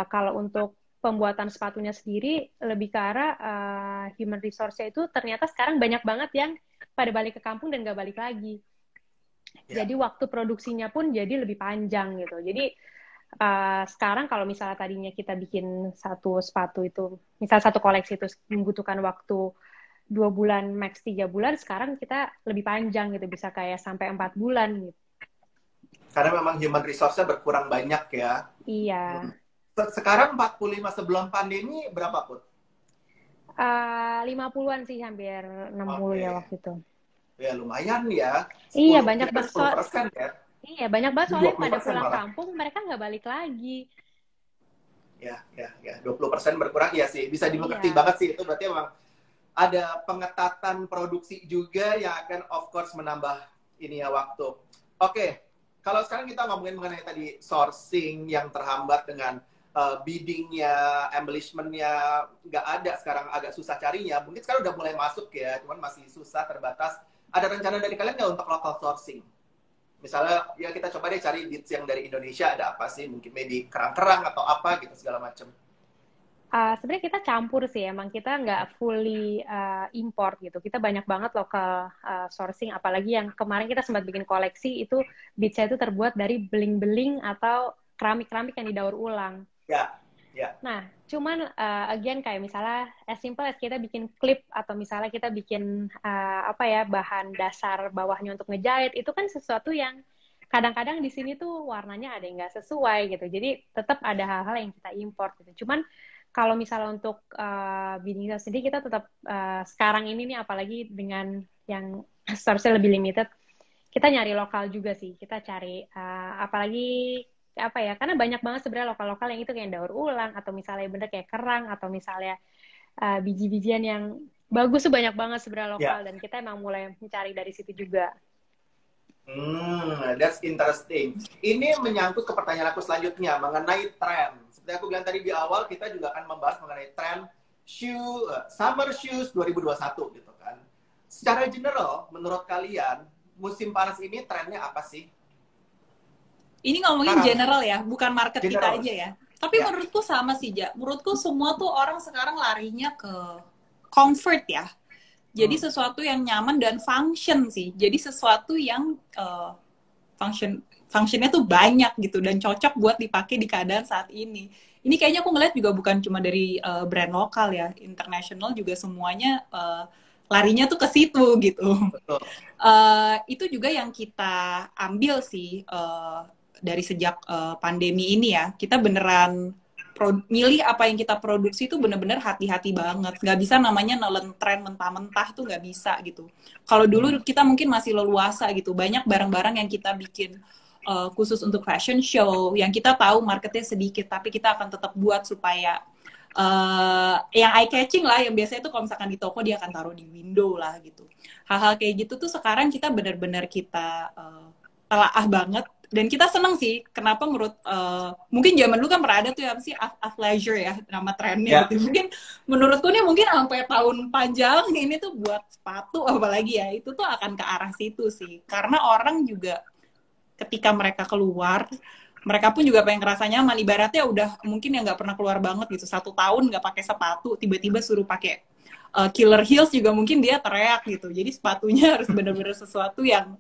kalau untuk pembuatan sepatunya sendiri lebih ke arah human resource-nya itu ternyata sekarang banyak banget yang pada balik ke kampung dan nggak balik lagi. Jadi waktu produksinya pun jadi lebih panjang gitu. Jadi sekarang kalau misalnya tadinya kita bikin satu sepatu itu, misal satu koleksi itu membutuhkan waktu 2 bulan, max 3 bulan, sekarang kita lebih panjang gitu, bisa kayak sampai 4 bulan gitu. Karena memang human resource-nya berkurang banyak ya. Iya. Sekarang 45 sebelum pandemi berapa Put? 50-an sih, hampir 60 ya waktu itu. Ya lumayan ya. Iya, banyak banget. 10% ya. Iya, banyak banget soalnya pada pulang kampung mereka nggak balik lagi. Ya. 20% berkurang, ya sih. Bisa dimengerti banget sih. Itu berarti memang ada pengetatan produksi juga yang akan of course menambah ini ya waktu. Oke, kalau sekarang kita ngomongin mengenai tadi sourcing yang terhambat dengan biddingnya, embellishmentnya nggak ada sekarang, agak susah carinya. Mungkin sekarang udah mulai masuk ya, cuman masih susah, terbatas. Ada rencana dari kalian nggak untuk local sourcing? Misalnya ya kita coba deh cari beats yang dari Indonesia, ada apa sih? Mungkin maybe kerang-kerang atau apa gitu segala macam. Sebenarnya kita campur sih, emang kita nggak fully import gitu. Kita banyak banget local sourcing, apalagi yang kemarin kita sempat bikin koleksi itu beatsnya itu terbuat dari beling-beling atau keramik-keramik yang didaur ulang. Ya. Nah, cuman again kayak misalnya as simple as kita bikin clip atau misalnya kita bikin bahan dasar bawahnya untuk ngejahit, itu kan sesuatu yang kadang-kadang di sini tuh warnanya ada yang nggak sesuai gitu. Jadi tetap ada hal-hal yang kita import gitu. Cuman kalau misalnya untuk bidding sendiri kita tetap sekarang ini nih, apalagi dengan yang source-nya lebih limited, kita nyari lokal juga sih. Kita cari apalagi karena banyak banget sebenarnya lokal-lokal yang itu kayak daur ulang atau misalnya bener kayak kerang atau misalnya biji-bijian yang bagus tuh banyak banget sebenarnya lokal, dan kita emang mulai mencari dari situ juga. That's interesting. Ini menyangkut ke pertanyaan aku selanjutnya mengenai tren. Seperti aku bilang tadi di awal, kita juga akan membahas mengenai tren summer shoes 2021 gitu kan. Secara general, menurut kalian musim panas ini trennya apa sih? Ini ngomongin general ya, bukan market general. kita aja ya. Tapi menurutku sama sih, Ja. Menurutku semua tuh orang sekarang larinya ke comfort ya. Jadi sesuatu yang nyaman dan function sih. Jadi sesuatu yang functionnya tuh banyak gitu dan cocok buat dipakai di keadaan saat ini. Ini kayaknya aku ngeliat juga bukan cuma dari brand lokal ya, internasional juga semuanya larinya tuh ke situ gitu. Itu juga yang kita ambil sih dari sejak pandemi ini ya, kita beneran milih apa yang kita produksi itu bener-bener hati-hati banget. Nggak bisa namanya nelen tren mentah-mentah tuh nggak bisa gitu. Kalau dulu kita mungkin masih leluasa gitu, banyak barang-barang yang kita bikin khusus untuk fashion show, yang kita tahu marketnya sedikit, tapi kita akan tetap buat supaya yang eye catching lah, yang biasanya tuh kalau misalkan di toko dia akan taruh di window lah gitu. Hal-hal kayak gitu tuh sekarang kita benar-benar kita telaah banget, dan kita seneng sih. Kenapa menurut mungkin zaman dulu kan pernah ada tuh apa sih athleisure ya nama trennya gitu. Mungkin menurutku nih mungkin sampai tahun panjang ini tuh buat sepatu apalagi ya, itu tuh akan ke arah situ sih, karena orang juga ketika mereka keluar, mereka pun juga pengen ngerasa nyaman. Ibaratnya udah mungkin yang nggak pernah keluar banget gitu, 1 tahun nggak pakai sepatu, tiba-tiba suruh pakai Killer Heels juga mungkin dia teriak gitu. Jadi sepatunya harus benar-benar sesuatu yang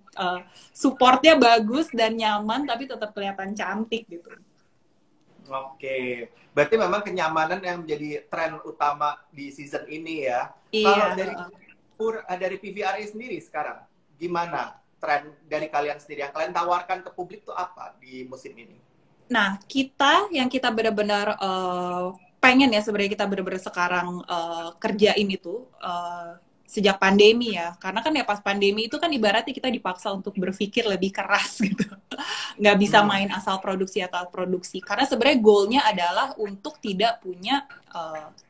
supportnya bagus dan nyaman, tapi tetap kelihatan cantik gitu. Oke, berarti memang kenyamanan yang menjadi tren utama di season ini ya. Iya. Kalau dari PVRA sendiri sekarang, gimana tren dari kalian sendiri yang kalian tawarkan ke publik tuh apa di musim ini? Nah, yang kita benar-benar pengen ya sebenarnya kita benar-benar sekarang kerjain itu sejak pandemi ya, karena kan ya pas pandemi itu kan ibaratnya kita dipaksa untuk berpikir lebih keras gitu, nggak bisa main asal produksi atau produksi, karena sebenarnya goalnya adalah untuk tidak punya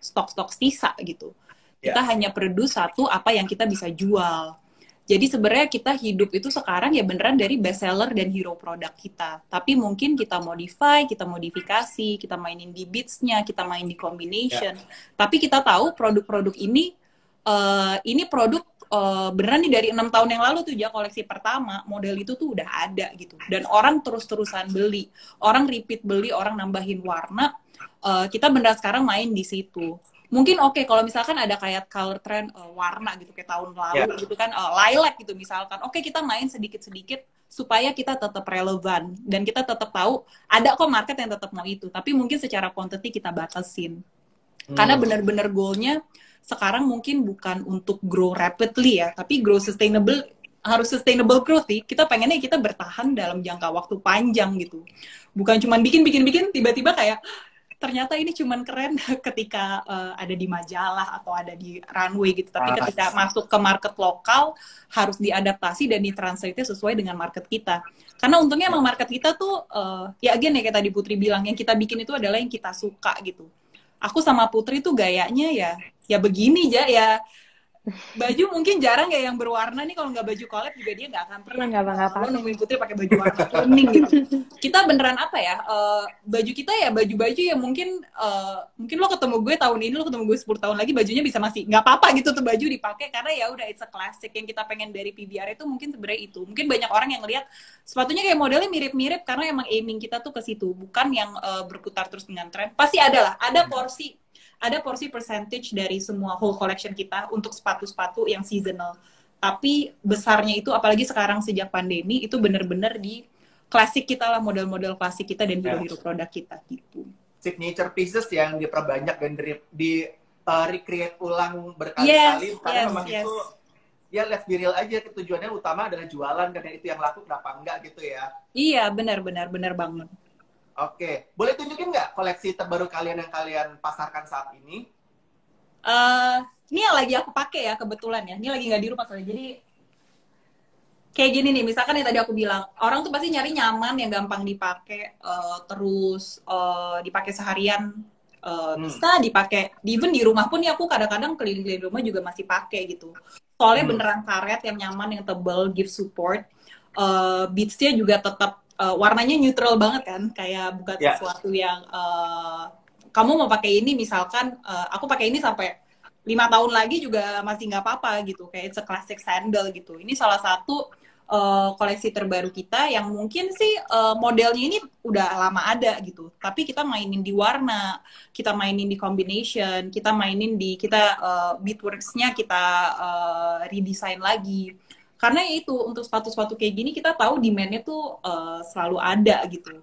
stok-stok sisa gitu. Kita hanya produce satu apa yang kita bisa jual. Jadi sebenarnya kita hidup itu sekarang ya beneran dari best seller dan hero produk kita. Tapi mungkin kita modify, kita modifikasi, kita mainin di beats-nya, kita main di combination. Tapi kita tahu produk-produk ini produk beneran nih dari 6 tahun yang lalu tuh ya, koleksi pertama, model itu tuh udah ada gitu. Dan orang terus-terusan beli. Orang repeat beli, orang nambahin warna. Kita beneran sekarang main di situ. Mungkin kalau misalkan ada kayak color trend warna gitu kayak tahun lalu gitu kan, lilac gitu misalkan. Kita main sedikit-sedikit supaya kita tetap relevan dan kita tetap tahu ada kok market yang tetap mau itu. Tapi mungkin secara quantity kita batasin. Karena benar-benar goalnya sekarang mungkin bukan untuk grow rapidly ya, tapi grow sustainable, harus sustainable growth sih. Kita pengennya kita bertahan dalam jangka waktu panjang gitu. Bukan cuma bikin tiba-tiba kayak ternyata ini cuman keren ketika ada di majalah atau ada di runway gitu. Tapi ketika masuk ke market lokal, harus diadaptasi dan ditranslate sesuai dengan market kita. Karena untungnya emang market kita tuh, ya again ya kayak tadi Putri bilang, yang kita bikin itu adalah yang kita suka gitu. Aku sama Putri tuh gayanya ya begini ya. Baju mungkin jarang ya yang berwarna nih, kalau nggak baju collab juga dia nggak akan pernah lo nemuin Putri pakai baju warna kuning gitu. Kita beneran apa ya, baju kita ya baju-baju ya mungkin lo ketemu gue tahun ini, lo ketemu gue 10 tahun lagi bajunya bisa masih nggak apa-apa gitu tuh baju dipakai, karena ya udah it's a classic. Yang kita pengen dari PVRA itu mungkin sebenarnya itu. Mungkin banyak orang yang ngelihat sepatunya kayak modelnya mirip-mirip karena emang aiming kita tuh ke situ, bukan yang berputar terus dengan tren. Pasti ada porsi percentage dari semua whole collection kita untuk sepatu-sepatu yang seasonal. Tapi besarnya itu, apalagi sekarang sejak pandemi, itu bener-bener di klasik kita lah, model-model klasik kita dan hero-hero produk kita gitu. Signature pieces yang diperbanyak dan di recreate ulang berkali-kali. Karena memang itu, ya let's be real aja, tujuannya utama adalah jualan, karena itu yang laku kenapa enggak gitu ya. Iya, benar banget. Oke, boleh tunjukin nggak koleksi terbaru kalian yang kalian pasarkan saat ini? Ini yang lagi aku pakai ya kebetulan ya. Ini lagi nggak di rumah soalnya. Jadi kayak gini nih, misalkan yang tadi aku bilang, orang tuh pasti nyari nyaman yang gampang dipakai, terus dipakai seharian, bisa dipakai. Even di rumah pun ya aku kadang-kadang keliling-keliling rumah juga masih pakai gitu. Soalnya beneran karet yang nyaman, yang tebal, give support. Beads-nya juga tetap warnanya neutral banget kan, kayak bukan sesuatu yang kamu mau pakai ini misalkan, aku pakai ini sampai 5 tahun lagi juga masih nggak apa-apa gitu, kayak it's a classic sandal gitu. Ini salah satu koleksi terbaru kita yang mungkin sih modelnya ini udah lama ada gitu, tapi kita mainin di warna, kita mainin di combination, kita mainin di beadworks-nya kita redesign lagi. Karena itu untuk sepatu-sepatu kayak gini kita tahu demand-nya tuh selalu ada gitu.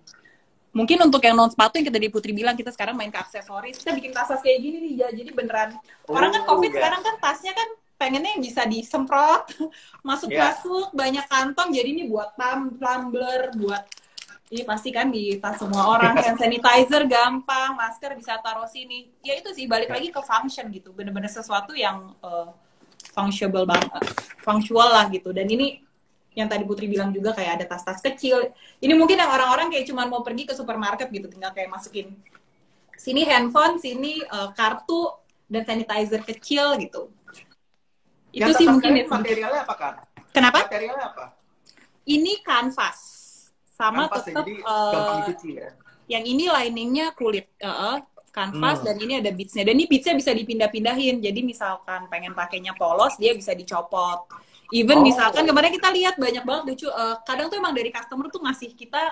Mungkin untuk yang non sepatu yang kita di Putri bilang, kita sekarang main ke aksesoris, kita bikin tas kayak gini nih ya. Jadi beneran orang kan COVID sekarang kan tasnya kan pengennya yang bisa disemprot, masuk-masuk, banyak kantong. Jadi ini buat tumbler, buat Ini pasti kan di tas semua orang, hand sanitizer gampang, masker bisa taruh sini. Ya itu sih, balik lagi ke function gitu. Bener-bener sesuatu yang functional banget, functional lah gitu. Dan ini yang tadi Putri bilang juga kayak ada tas-tas kecil. Ini mungkin yang orang-orang kayak cuma mau pergi ke supermarket gitu, tinggal kayak masukin sini handphone, sini kartu, dan sanitizer kecil gitu. Itu Yang sih tas mungkin kalian materialnya apa kan? Kenapa? Materialnya apa? Ini kanvas. Sama Kanvas ya, tetap jadi gampang dicuci ya. yang ini liningnya kulit kanvas dan ini ada beadsnya, dan ini beadsnya bisa dipindah-pindahin, jadi misalkan pengen pakainya polos dia bisa dicopot, even misalkan kemarin kita lihat banyak banget lucu, kadang tuh emang dari customer tuh ngasih kita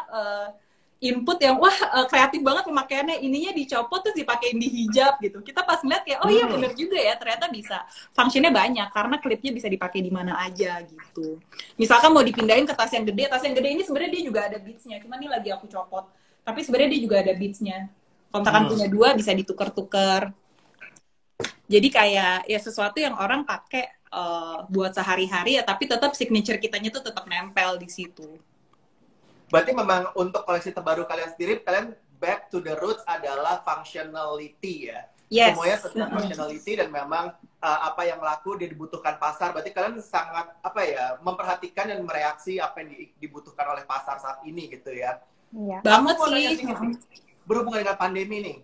input yang wah kreatif banget pemakaiannya, ininya dicopot terus dipakein di hijab gitu. Kita pas ngeliat ya, oh iya bener juga ya, ternyata bisa. Fungsinya banyak karena klipnya bisa dipakai di mana aja gitu. Misalkan mau dipindahin ke tas yang gede ini sebenarnya dia juga ada beadsnya, cuman ini lagi aku copot. Tapi sebenarnya dia juga ada beadsnya. Kalau misalkan punya dua bisa ditukar-tukar. Jadi kayak ya sesuatu yang orang pakai buat sehari-hari ya, tapi tetap signature kitanya tuh tetap nempel di situ. Berarti memang untuk koleksi terbaru kalian sendiri, kalian back to the roots adalah functionality ya. Yes. Semuanya tentang functionality dan memang apa yang laku dia dibutuhkan pasar. Berarti kalian sangat apa ya, memperhatikan dan mereaksi apa yang dibutuhkan oleh pasar saat ini gitu ya. Iya. Banget sih. Berhubungan dengan pandemi nih,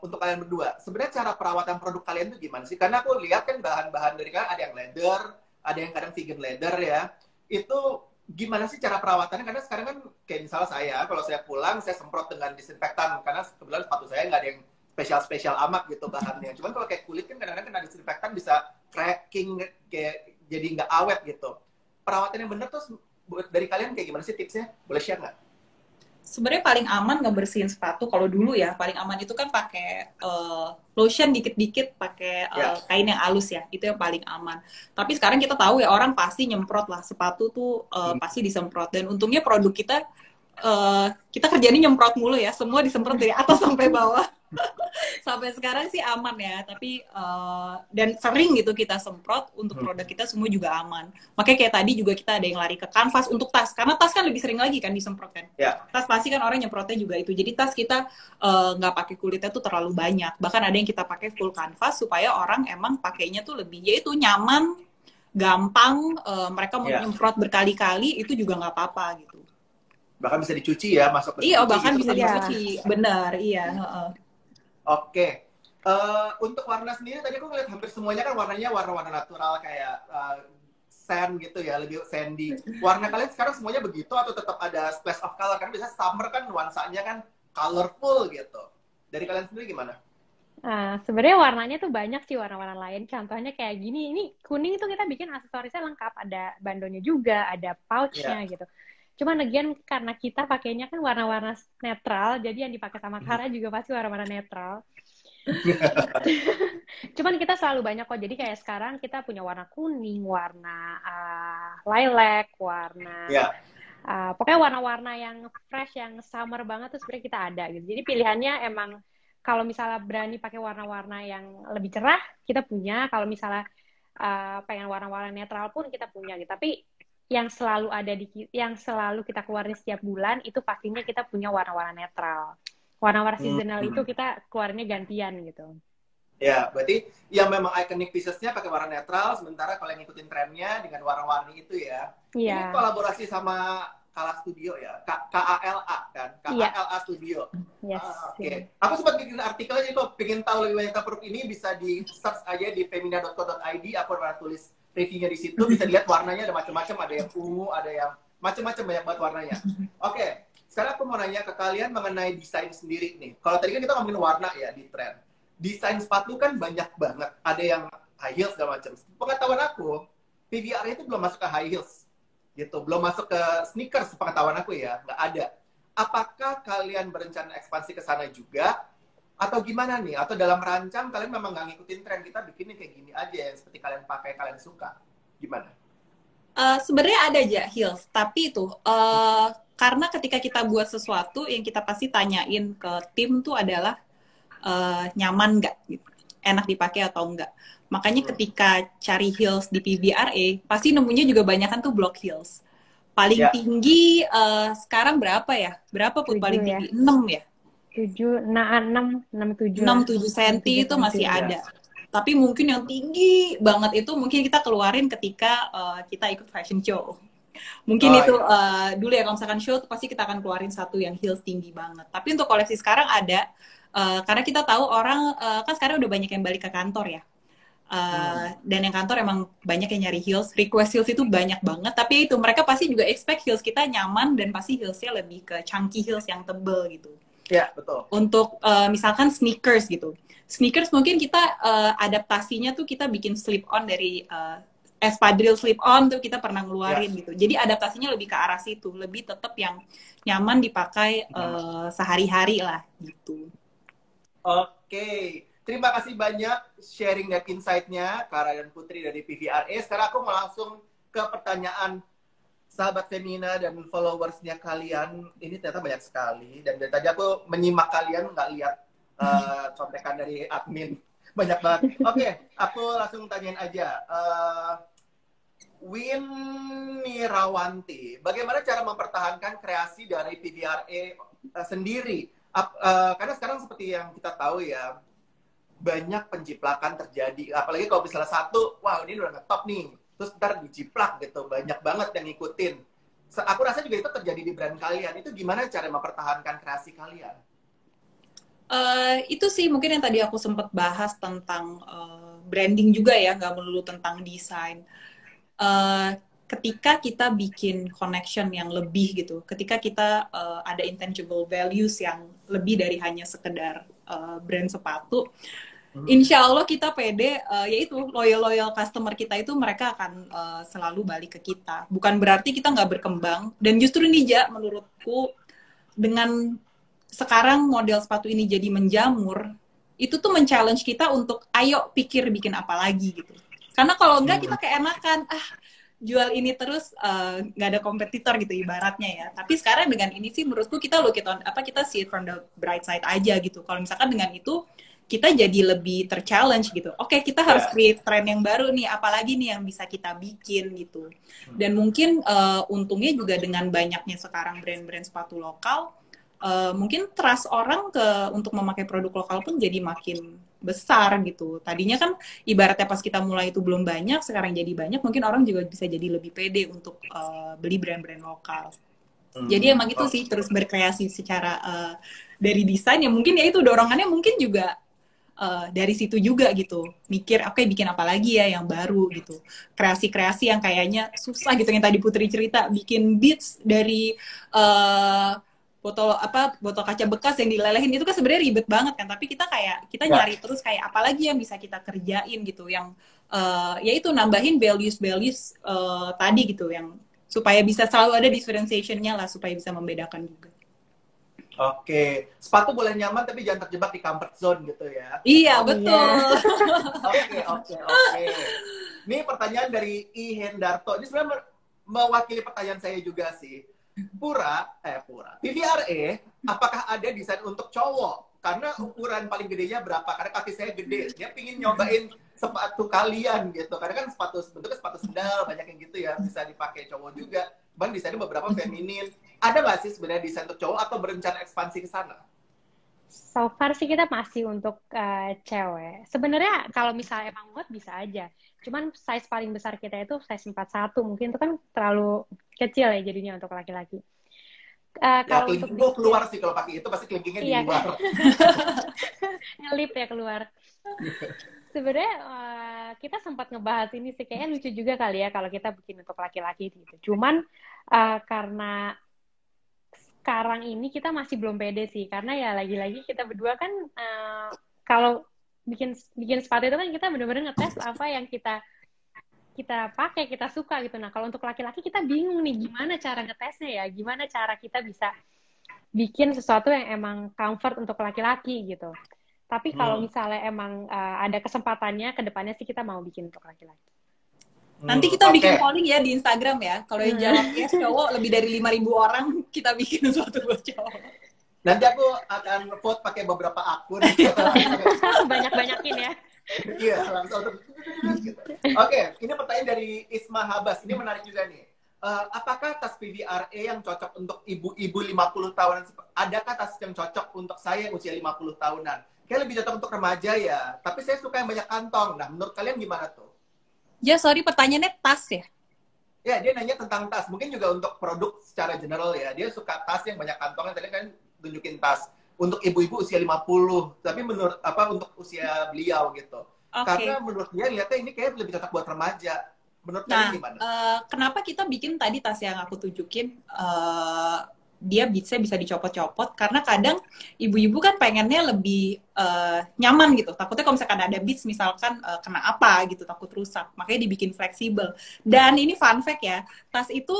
untuk kalian berdua, sebenarnya cara perawatan produk kalian tuh gimana sih? Karena aku lihat kan bahan-bahan dari kalian ada yang leather, ada yang kadang vegan leather ya. Itu gimana sih cara perawatannya? Karena sekarang kan kayak misalnya saya, kalau saya pulang saya semprot dengan disinfektan karena kebetulan sepatu saya nggak ada yang spesial amat gitu bahannya. Cuman kalau kayak kulit kan kadang-kadang kena disinfektan bisa cracking, kayak jadi nggak awet gitu. Perawatan yang benar tuh dari kalian kayak gimana sih tipsnya? Boleh share nggak? Sebenarnya paling aman ngebersihin sepatu kalau dulu ya, paling aman itu kan pakai lotion dikit-dikit, pakai kain yang halus ya, itu yang paling aman. Tapi sekarang kita tahu ya, orang pasti nyemprot lah, sepatu tuh pasti disemprot, dan untungnya produk kita kerjanya nyemprot mulu ya, semua disemprot dari atas sampai bawah. Sampai sekarang sih aman ya, tapi dan sering gitu kita semprot, untuk produk kita semua juga aman. Makanya kayak tadi juga kita ada yang lari ke kanvas untuk tas, karena tas kan lebih sering lagi kan disemprot kan. Tas pasti kan orang nyemprotnya juga itu, jadi tas kita nggak pakai kulitnya tuh terlalu banyak, bahkan ada yang kita pakai full kanvas supaya orang emang pakainya tuh lebih, yaitu nyaman, gampang, mereka mau nyemprot berkali-kali itu juga nggak apa-apa gitu. Bahkan bisa dicuci ya, masuk ke iya, bahkan gitu, bisa dicuci, benar, iya. Oke. Untuk warna sendiri tadi aku ngeliat hampir semuanya kan warnanya warna-warna natural kayak sand gitu ya, lebih sandy. Warna kalian sekarang semuanya begitu atau tetap ada splash of color? Karena biasanya summer kan nuansanya kan colorful gitu. Dari kalian sendiri gimana? Sebenarnya warnanya tuh banyak sih, warna-warna lain. Contohnya kayak gini, ini kuning itu kita bikin aksesorisnya lengkap, ada bandonya juga, ada pouchnya gitu. Cuman again karena kita pakainya kan warna-warna netral, jadi yang dipakai sama Kara juga pasti warna-warna netral. Cuman kita selalu banyak kok, jadi kayak sekarang kita punya warna kuning, warna lilac, warna pokoknya warna-warna yang fresh, yang summer banget tuh sebenarnya kita ada gitu. Jadi pilihannya emang kalau misalnya berani pakai warna-warna yang lebih cerah kita punya, kalau misalnya pengen warna-warna netral pun kita punya gitu. Tapi yang selalu ada yang selalu kita keluarin setiap bulan itu pastinya kita punya warna-warna netral. Warna-warna seasonal itu kita keluarinnya gantian gitu. Ya, berarti yang memang iconic piecesnya pakai warna netral, sementara kalau yang ngikutin trennya dengan warna-warni itu ya. Ini kolaborasi sama Kala Studio ya, KALA kan, KALA Studio. Yes. Oke. Aku sempat bikin artikel aja, kok pengen tahu lebih banyak tentang produk ini bisa di search aja di femina.co.id, aku pernah tulis reviewnya di situ, bisa lihat warnanya ada macam-macam, ada yang ungu, ada yang macam-macam, banyak banget warnanya. Oke, sekarang aku mau nanya ke kalian mengenai desain sendiri nih. Kalau tadi kan kita ngomongin warna ya di tren. Desain sepatu kan banyak banget, ada yang high heels segala macam. Pengetahuan aku, PVR itu belum masuk ke high heels, gitu, belum masuk ke sneakers. Pengetahuan aku ya, nggak ada. Apakah kalian berencana ekspansi ke sana juga? Atau gimana nih? Atau dalam rancang kalian memang nggak ngikutin tren, kita bikinnya kayak gini aja yang seperti kalian pakai, kalian suka? Gimana? Sebenarnya ada aja heels, tapi itu karena ketika kita buat sesuatu yang kita pasti tanyain ke tim tuh adalah nyaman nggak, gitu, enak dipakai atau enggak. Makanya ketika cari heels di PVRA pasti nemunya juga banyak kan tuh block heels. Paling Ya. tinggi sekarang berapa ya? Berapa Put 7 paling ya. tinggi? 6 ya? 7, nah 6, 7 lah. 6-7 senti 6, 7 itu masih senti. ada. Tapi mungkin yang tinggi banget itu mungkin kita keluarin ketika kita ikut fashion show. Mungkin Oh, itu iya. dulu ya, kalau misalkan show pasti kita akan keluarin satu yang heels tinggi banget. Tapi untuk koleksi sekarang ada, karena kita tahu orang kan sekarang udah banyak yang balik ke kantor ya. Dan yang kantor emang banyak yang nyari heels, request heels itu banyak banget. Tapi itu mereka pasti juga expect heels kita nyaman dan pasti heelsnya lebih ke chunky heels yang tebel gitu. Ya, betul. Untuk misalkan sneakers gitu. Sneakers mungkin kita adaptasinya tuh kita bikin slip on dari espadrille slip on tuh kita pernah ngeluarin gitu. Jadi adaptasinya lebih ke arah situ, lebih tetap yang nyaman dipakai sehari-hari lah gitu. Oke, terima kasih banyak sharing dan insight-nya Kara dan Putri dari PVRA. Sekarang aku mau langsung ke pertanyaan sahabat Femina dan followersnya kalian. Ini ternyata banyak sekali. Dan dari tadi aku menyimak kalian, nggak lihat contekan dari admin. Banyak banget. Oke, aku langsung tanyain aja. Winirawanti, bagaimana cara mempertahankan kreasi dari PVRA sendiri? Karena sekarang seperti yang kita tahu ya, banyak penjiplakan terjadi. Apalagi kalau misalnya satu, wow ini udah ngetop nih, terus ntar dijiplak gitu, banyak banget yang ngikutin. Aku rasa juga itu terjadi di brand kalian. Itu gimana cara mempertahankan kreasi kalian? Itu sih mungkin yang tadi aku sempat bahas tentang branding juga ya, nggak melulu tentang desain. Ketika kita bikin connection yang lebih gitu, ketika kita ada intangible values yang lebih dari hanya sekedar brand sepatu, insya Allah kita pede, yaitu loyal customer kita itu mereka akan selalu balik ke kita. Bukan berarti kita nggak berkembang. Dan justru nih Ja, menurutku dengan sekarang model sepatu ini jadi menjamur, itu tuh men-challenge kita untuk ayo pikir bikin apa lagi gitu. Karena kalau enggak kita keenakan, jual ini terus nggak ada kompetitor gitu ibaratnya ya. Tapi sekarang dengan ini sih menurutku kita kita see it from the bright side aja gitu. Kalau misalkan dengan itu kita jadi lebih ter-challenge gitu. Oke, kita harus create tren yang baru nih, apalagi nih yang bisa kita bikin gitu. Dan mungkin untungnya juga dengan banyaknya sekarang brand-brand sepatu lokal, mungkin trust orang untuk memakai produk lokal pun jadi makin besar gitu. Tadinya kan ibaratnya pas kita mulai itu belum banyak, sekarang jadi banyak, mungkin orang juga bisa jadi lebih pede untuk beli brand-brand lokal. Jadi emang itu sih, terus berkreasi secara dari desain, ya mungkin ya itu dorongannya mungkin juga dari situ juga gitu. Mikir, oke, bikin apa lagi ya yang baru gitu. Kreasi-kreasi yang kayaknya susah gitu, yang tadi Putri cerita, bikin beats dari botol kaca bekas yang dilelehin itu kan sebenarnya ribet banget kan, tapi kita nyari terus kayak apalagi yang bisa kita kerjain gitu, yang yaitu nambahin values tadi gitu, yang supaya bisa selalu ada differentiation-nya lah, supaya bisa membedakan juga. Oke, sepatu boleh nyaman tapi jangan terjebak di comfort zone gitu ya. Iya, betul. Oke. Ini pertanyaan dari I Hendarto. Ini sebenarnya mewakili pertanyaan saya juga sih. PVRA, apakah ada desain untuk cowok? Karena ukuran paling gedenya berapa? Karena kaki saya gede, dia pingin nyobain sepatu kalian gitu. Karena kan bentuknya sepatu sendal, banyak yang gitu ya, bisa dipakai cowok juga. Cuman desainnya beberapa feminin. Ada nggak sih sebenarnya desain untuk cowok atau berencana ekspansi ke sana? So far sih kita masih untuk cewek. Sebenarnya kalau misalnya emang muat bisa aja. Cuman size paling besar kita itu size 41. Mungkin itu kan terlalu kecil ya jadinya untuk laki-laki. Kalau kelingking gue keluar sih kalau pakai itu, pasti kelingkingnya di luar. Ngelip ya keluar. Sebenarnya kita sempat ngebahas ini sih, kayaknya lucu juga kali ya kalau kita bikin untuk laki-laki gitu. Cuman karena sekarang ini kita masih belum pede sih, karena ya lagi-lagi kita berdua kan kalau bikin sepatu itu kan kita benar-benar ngetes apa yang kita pakai, kita suka gitu. Nah, kalau untuk laki-laki kita bingung nih gimana cara ngetesnya ya, gimana cara kita bisa bikin sesuatu yang emang comfort untuk laki-laki gitu. Tapi kalau misalnya emang ada kesempatannya ke depannya sih kita mau bikin untuk laki-laki. Nanti kita bikin polling ya di Instagram ya. Kalau yang jawab yes cowok lebih dari 5.000 orang, kita bikin sesuatu buat cowok. Nanti aku akan vote pakai beberapa akun. Banyak-banyakin ya. Iya, langsung. Oke, ini pertanyaan dari Isma Habas. Ini menarik juga nih. apakah tas PVRA yang cocok untuk ibu-ibu 50 tahunan? Adakah tas yang cocok untuk saya yang usia 50 tahunan? Kayak lebih cocok untuk remaja ya, tapi saya suka yang banyak kantong. Nah, menurut kalian gimana tuh? Ya, sorry, pertanyaannya tas ya? Ya, dia nanya tentang tas. Mungkin juga untuk produk secara general ya. Dia suka tas yang banyak kantongnya. Tadi kan tunjukin tas. Untuk ibu-ibu usia 50. Tapi menurut untuk usia beliau gitu. Okay. Karena menurut dia lihatnya ini kayak lebih cocok buat remaja. Menurut kalian gimana? Kenapa kita bikin tadi tas yang aku tunjukin, dia bisa dicopot-copot, karena kadang ibu-ibu kan pengennya lebih nyaman gitu. Takutnya kalau misalkan ada bits misalkan kena apa gitu, takut rusak. Makanya dibikin fleksibel. Dan ini fun fact ya, tas itu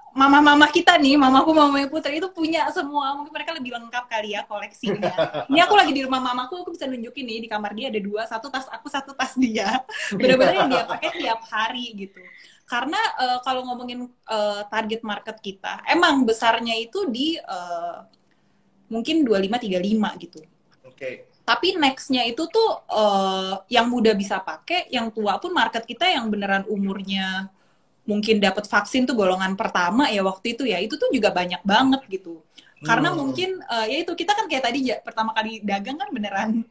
mama-mama kita nih, mamaku, mamanya Putri itu punya semua. Mungkin mereka lebih lengkap kali ya koleksinya. Ini aku lagi di rumah mamaku, aku bisa nunjukin nih di kamar dia ada 2, satu tas aku, satu tas dia. Bener-bener yang dia pakai tiap hari gitu. Karena kalau ngomongin target market kita, emang besarnya itu di mungkin 25-35 gitu. Oke. Tapi next-nya itu tuh yang muda bisa pakai, yang tua pun market kita yang beneran umurnya mungkin dapat vaksin tuh golongan pertama ya waktu itu ya, itu tuh juga banyak banget gitu. Karena mungkin ya itu kita kan kayak tadi pertama kali dagang kan beneran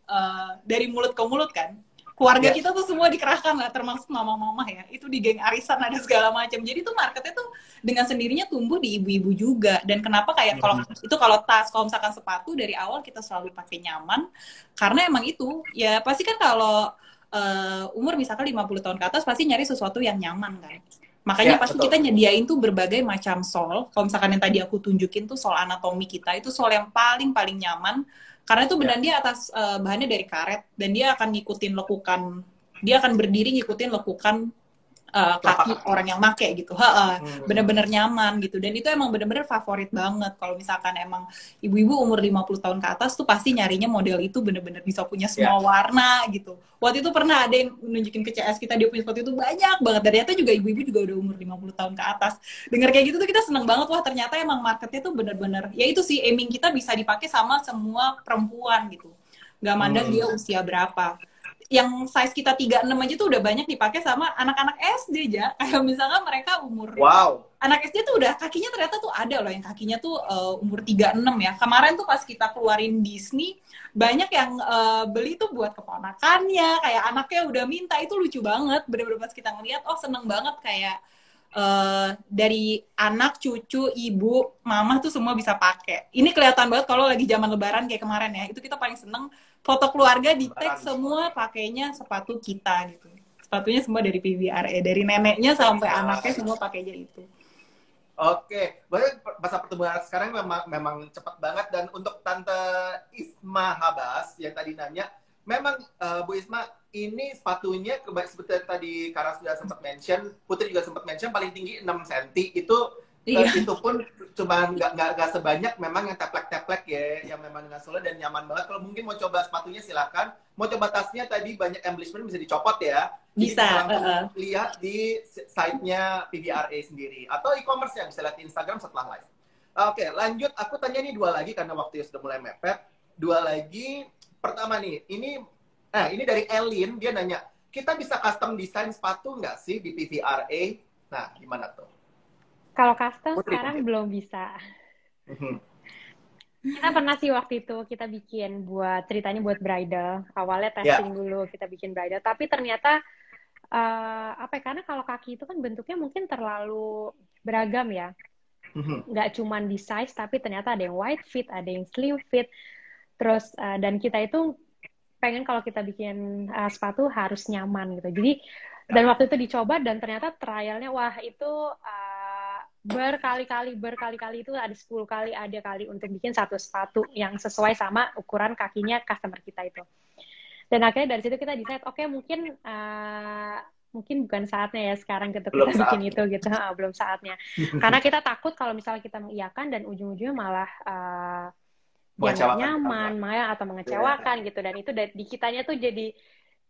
dari mulut ke mulut kan. Keluarga kita tuh semua dikerahkan lah, termasuk mama-mama ya. Itu di geng arisan ada segala macam. Jadi tuh marketnya tuh dengan sendirinya tumbuh di ibu-ibu juga. Dan kenapa kayak kalau tas, kalau misalkan sepatu dari awal kita selalu pakai nyaman, karena emang itu ya pasti kan kalau umur misalkan 50 tahun ke atas pasti nyari sesuatu yang nyaman kan. Makanya pasti kita nyediain tuh berbagai macam sol. Kalau misalkan yang tadi aku tunjukin tuh sol anatomi kita, itu sol yang paling nyaman. Karena itu benar dia atas bahannya dari karet. Dan dia akan ngikutin lekukan, dia akan berdiri ngikutin lekukan kaki orang yang make gitu. Bener-bener nyaman gitu. Dan itu emang bener-bener favorit banget. Kalau misalkan emang ibu-ibu umur 50 tahun ke atas tuh pasti nyarinya model itu bener-bener bisa punya semua warna gitu. Waktu itu pernah ada yang nunjukin ke CS kita, dia punya sepatu itu banyak banget. Ternyata juga ibu-ibu juga udah umur 50 tahun ke atas. Dengar kayak gitu tuh kita seneng banget. Wah, ternyata emang marketnya tuh bener-bener, ya itu sih, aiming kita bisa dipakai sama semua perempuan gitu. Gak mandang dia usia berapa. Yang size kita 36 aja tuh udah banyak dipakai sama anak-anak SD aja. Kayak misalkan mereka umur... Anak SD tuh udah kakinya ternyata tuh ada loh yang kakinya tuh umur 36 ya. Kemarin tuh pas kita keluarin Disney, banyak yang beli tuh buat keponakannya, kayak anaknya udah minta, itu lucu banget. Bener-bener pas kita ngeliat, oh seneng banget kayak dari anak, cucu, ibu, mama tuh semua bisa pakai. Ini kelihatan banget kalau lagi zaman lebaran kayak kemarin ya. Itu kita paling seneng foto keluarga di tag semua pakainya sepatu kita gitu. Sepatunya semua dari PVRA, dari neneknya sampai anaknya semua pakai aja itu. Oke, berarti masa pertumbuhan sekarang memang cepat banget. Dan untuk Tante Isma Habas yang tadi nanya, memang Bu Isma, ini sepatunya seperti tadi Kara sudah sempat mention, Putri juga sempat mention, paling tinggi 6 cm. Itu pun cuma nggak sebanyak memang yang teplek-teplek ya, yang memang dengan sole dan nyaman banget. Kalau mungkin mau coba sepatunya silakan. Mau coba tasnya tadi banyak embellishment bisa dicopot ya. Bisa. Lihat di site-nya PVRA sendiri atau e-commerce yang bisa lihat di Instagram setelah live. Oke, lanjut. Aku tanya nih 2 lagi karena waktunya sudah mulai mepet. 2 lagi. Pertama nih, ini dari Elin, dia nanya, kita bisa custom desain sepatu nggak sih di PVRA? Nah, gimana tuh? Kalau custom sekarang belum bisa. Kita pernah sih waktu itu kita bikin ceritanya buat bridal. Awalnya testing dulu kita bikin bridal, tapi ternyata karena kalau kaki itu kan bentuknya mungkin terlalu beragam ya. Nggak cuman di size, tapi ternyata ada yang wide fit, ada yang slim fit. Terus dan kita itu pengen kalau kita bikin sepatu harus nyaman gitu. Jadi dan waktu itu dicoba dan ternyata trialnya wah itu berkali-kali itu ada 10 kali ada kali untuk bikin satu sepatu yang sesuai sama ukuran kakinya customer kita itu. Dan akhirnya dari situ kita decide mungkin bukan saatnya ya sekarang kita bikin itu gitu. Belum saatnya. Karena kita takut kalau misalnya kita mengiyakan dan ujung-ujungnya malah nggak nyaman, atau mengecewakan gitu. Dan itu di kitanya tuh jadi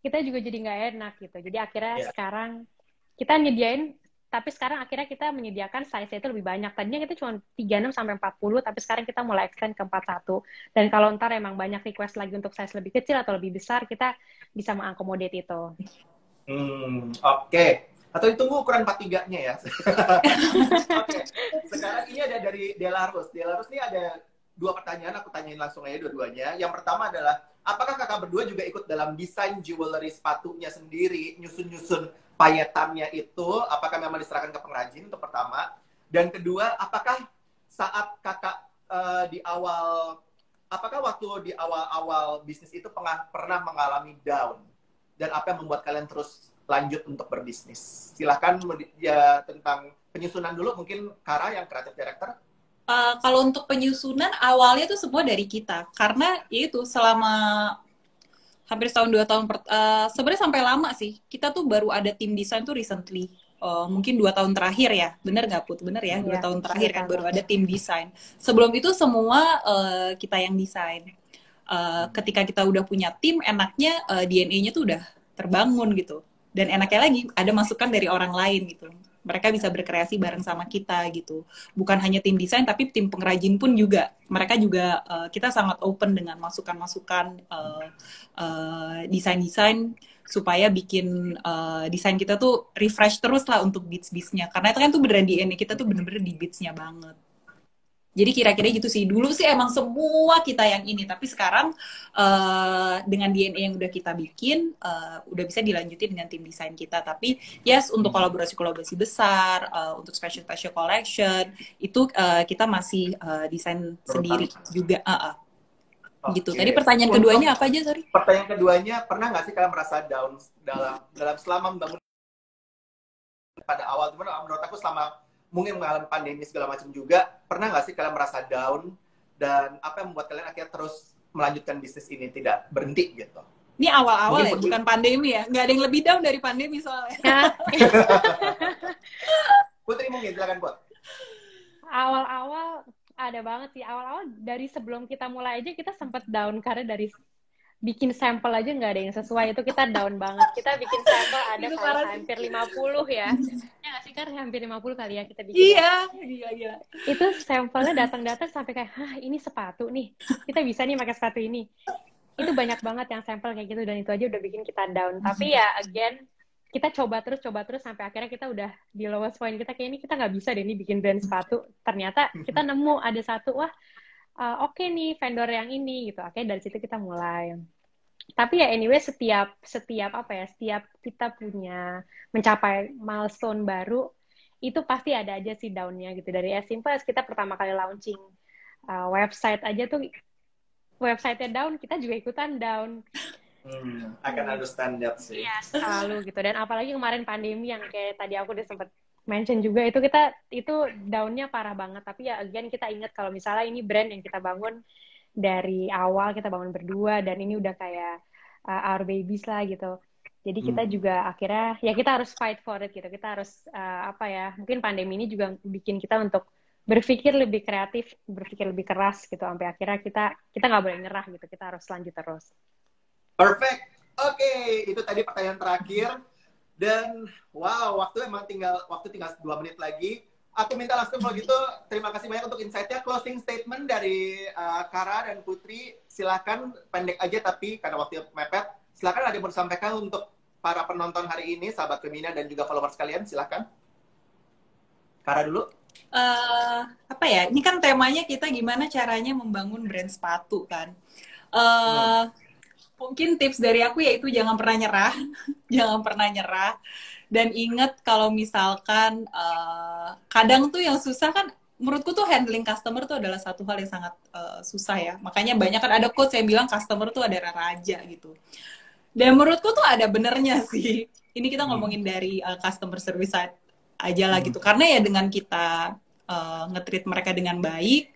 kita juga jadi nggak enak gitu. Jadi akhirnya sekarang kita nyediain, tapi sekarang akhirnya kita menyediakan size itu lebih banyak. Tadinya kita cuma 36 sampai 40, tapi sekarang kita mulai extend ke 41. Dan kalau ntar emang banyak request lagi untuk size lebih kecil atau lebih besar, kita bisa mengakomodate itu. Oke. Atau ditunggu ukuran 43-nya ya. Oke, sekarang ini ada dari Delarus. Delarus ini ada 2 pertanyaan, aku tanyain langsung aja dua-duanya. Yang pertama adalah, apakah kakak berdua juga ikut dalam desain jewelry sepatunya sendiri, nyusun-nyusun payetannya itu, apakah memang diserahkan ke pengrajin, untuk pertama. Dan kedua, apakah saat kakak di awal, apakah waktu di awal-awal bisnis itu pernah mengalami down? Dan apa yang membuat kalian terus lanjut untuk berbisnis? Silahkan ya, tentang penyusunan dulu, mungkin Kara yang creative director. Kalau untuk penyusunan awalnya tuh semua dari kita, karena ya itu selama hampir setahun 2 tahun sebenarnya sampai lama sih, kita tuh baru ada tim desain tuh recently, mungkin 2 tahun terakhir ya, bener nggak Put? Bener ya, 2 tahun terakhir kan baru ada tim desain. Sebelum itu semua kita yang desain. Ketika kita udah punya tim, enaknya DNA-nya tuh udah terbangun gitu, dan enaknya lagi ada masukan dari orang lain gitu. Mereka bisa berkreasi bareng sama kita gitu. Bukan hanya tim desain, tapi tim pengrajin pun juga. Mereka juga, kita sangat open dengan masukan-masukan desain-desain supaya bikin desain kita tuh refresh terus lah untuk beats-beatsnya. Karena itu kan tuh beneran DNA kita tuh bener-bener di beatsnya banget. Jadi kira-kira gitu sih. Dulu sih emang semua kita yang ini, tapi sekarang dengan DNA yang udah kita bikin, udah bisa dilanjutin dengan tim desain kita. Tapi yes, untuk kolaborasi-kolaborasi besar, untuk special collection, itu kita masih desain sendiri juga. Gitu. Tadi pertanyaan keduanya apa aja, sorry? Pertanyaan keduanya, pernah nggak sih kalian merasa down dalam selama membangun pada awal? Cuman menurut aku selama mungkin mengalami pandemi segala macam juga, pernah nggak sih kalian merasa down, dan apa yang membuat kalian akhirnya terus melanjutkan bisnis ini, tidak berhenti gitu? Ini awal-awal ya, bukan pandemi ya? Nggak ada yang lebih down dari pandemi soalnya. Putri mungkin, silakan Put. Awal-awal ada banget sih. Awal-awal dari sebelum kita mulai aja kita sempat down, karena dari bikin sampel aja nggak ada yang sesuai, itu kita down banget. Kita bikin sampel ada hampir 50 ya. Ya nggak sih, kan hampir 50 kali ya kita bikin. Iya. Itu sampelnya datang-datang sampai kayak, ini sepatu nih. Kita bisa nih pakai sepatu ini. Itu banyak banget yang sampel kayak gitu, dan itu aja udah bikin kita down. Tapi ya again, kita coba terus sampai akhirnya kita udah di lowest point kita, kayak ini kita nggak bisa deh nih bikin brand sepatu. Ternyata kita nemu ada satu, wah oke nih vendor yang ini gitu. Oke, dari situ kita mulai. Tapi ya anyway, setiap kita punya mencapai milestone baru, itu pasti ada aja sih down-nya gitu. Dari as simple as kita pertama kali launching website aja tuh, website-nya down, kita juga ikutan down. I can understand that sih. Iya, selalu gitu. Dan apalagi kemarin pandemi yang kayak tadi aku udah sempat mention juga, itu down-nya parah banget. Tapi ya again, kita ingat kalau misalnya ini brand yang kita bangun dari awal, kita bangun berdua, dan ini udah kayak our babies lah gitu. Jadi kita juga akhirnya ya kita harus fight for it gitu. Kita harus mungkin pandemi ini juga bikin kita untuk berpikir lebih kreatif, berpikir lebih keras gitu, sampai akhirnya kita nggak boleh nyerah gitu. Kita harus lanjut terus. Perfect. Oke, itu tadi pertanyaan terakhir. Dan wow, waktu tinggal 2 menit lagi. Aku minta langsung kalau gitu, terima kasih banyak untuk insight-nya. Closing statement dari Kara dan Putri, silakan, pendek aja tapi karena waktunya mepet. Silakan, ada yang mau disampaikan untuk para penonton hari ini, sahabat Femina dan juga followers kalian, silakan. Kara dulu. Ini kan temanya kita gimana caranya membangun brand sepatu kan. Mungkin tips dari aku yaitu jangan pernah nyerah. Jangan pernah nyerah. Dan ingat kalau misalkan kadang tuh yang susah kan, menurutku tuh handling customer tuh adalah satu hal yang sangat susah ya. Makanya banyak kan ada quotes yang bilang customer tuh adalah raja gitu. Dan menurutku tuh ada benernya sih. Ini kita ngomongin dari customer service side aja lah gitu. Karena ya dengan kita nge-treat mereka dengan baik,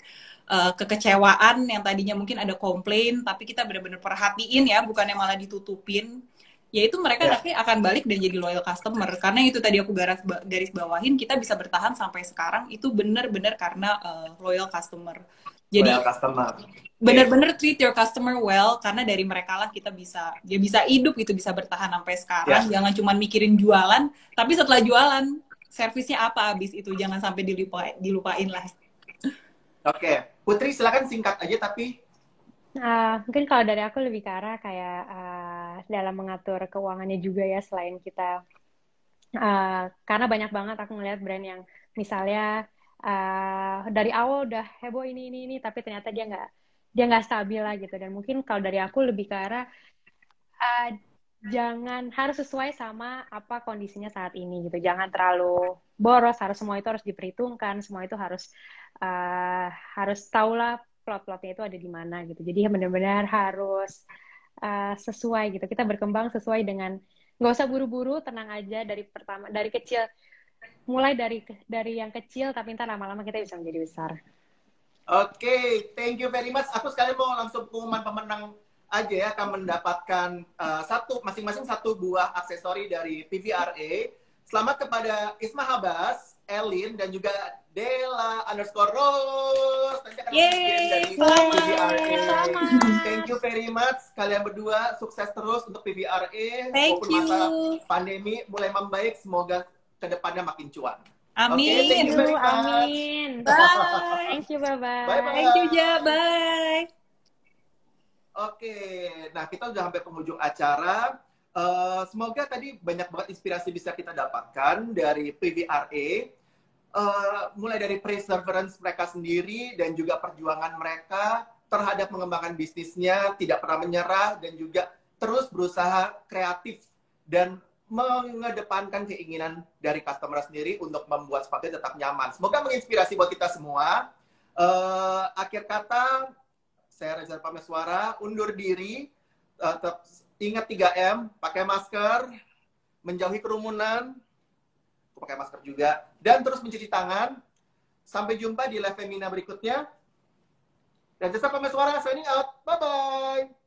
kekecewaan yang tadinya mungkin ada komplain, tapi kita benar-benar perhatiin ya, bukannya malah ditutupin, yaitu mereka nanti akan balik dan jadi loyal customer. Karena itu tadi aku garis bawahin, kita bisa bertahan sampai sekarang itu benar-benar karena loyal customer. Jadi benar-benar treat your customer well, karena dari mereka lah kita bisa hidup gitu, bisa bertahan sampai sekarang. Jangan cuma mikirin jualan, tapi setelah jualan servisnya apa abis itu, jangan sampai dilupain lah. Oke, Putri silakan singkat aja tapi. Mungkin kalau dari aku lebih ke arah kayak dalam mengatur keuangannya juga ya, selain kita Karena banyak banget aku ngeliat brand yang misalnya dari awal udah heboh ini, tapi ternyata dia nggak stabil lah gitu. Dan mungkin kalau dari aku lebih ke arah uh, jangan harus sesuai sama apa kondisinya saat ini gitu. Jangan terlalu boros, semua itu harus diperhitungkan, semua itu harus tahulah plot-plotnya itu ada di mana gitu. Jadi benar-benar harus sesuai gitu. Kita berkembang sesuai dengan, nggak usah buru-buru, tenang aja dari kecil, mulai dari yang kecil, tapi ntar lama-lama kita bisa menjadi besar. Oke, thank you very much. Aku sekalian mau langsung pengumuman pemenang aja ya, akan mendapatkan masing-masing satu buah aksesori dari PVRA. Selamat kepada Isma Habas, Elin, dan juga Dela_Rose. Nanti akan dari PVRA. Thank you very much. Kalian berdua sukses terus untuk PVRA. Thank you. Masa pandemi mulai membaik, semoga kedepannya makin cuan. Amin. Okay, thank you very much. Amin. Bye. Thank you, bye-bye. Bye-bye. Thank you, Ja. Bye. Oke, nah kita udah sampai penghujung acara. Semoga tadi banyak banget inspirasi bisa kita dapatkan dari PVRA. Mulai dari perseverance mereka sendiri dan juga perjuangan mereka terhadap mengembangkan bisnisnya, tidak pernah menyerah dan juga terus berusaha kreatif dan mengedepankan keinginan dari customer sendiri untuk membuat sepatunya tetap nyaman. Semoga menginspirasi buat kita semua. Akhir kata, saya Reza Pameswara, undur diri, tetap ingat 3M, pakai masker, menjauhi kerumunan, pakai masker juga, dan terus mencuci tangan. Sampai jumpa di live Femina berikutnya. Dan Reza Pameswara, signing out. Bye-bye.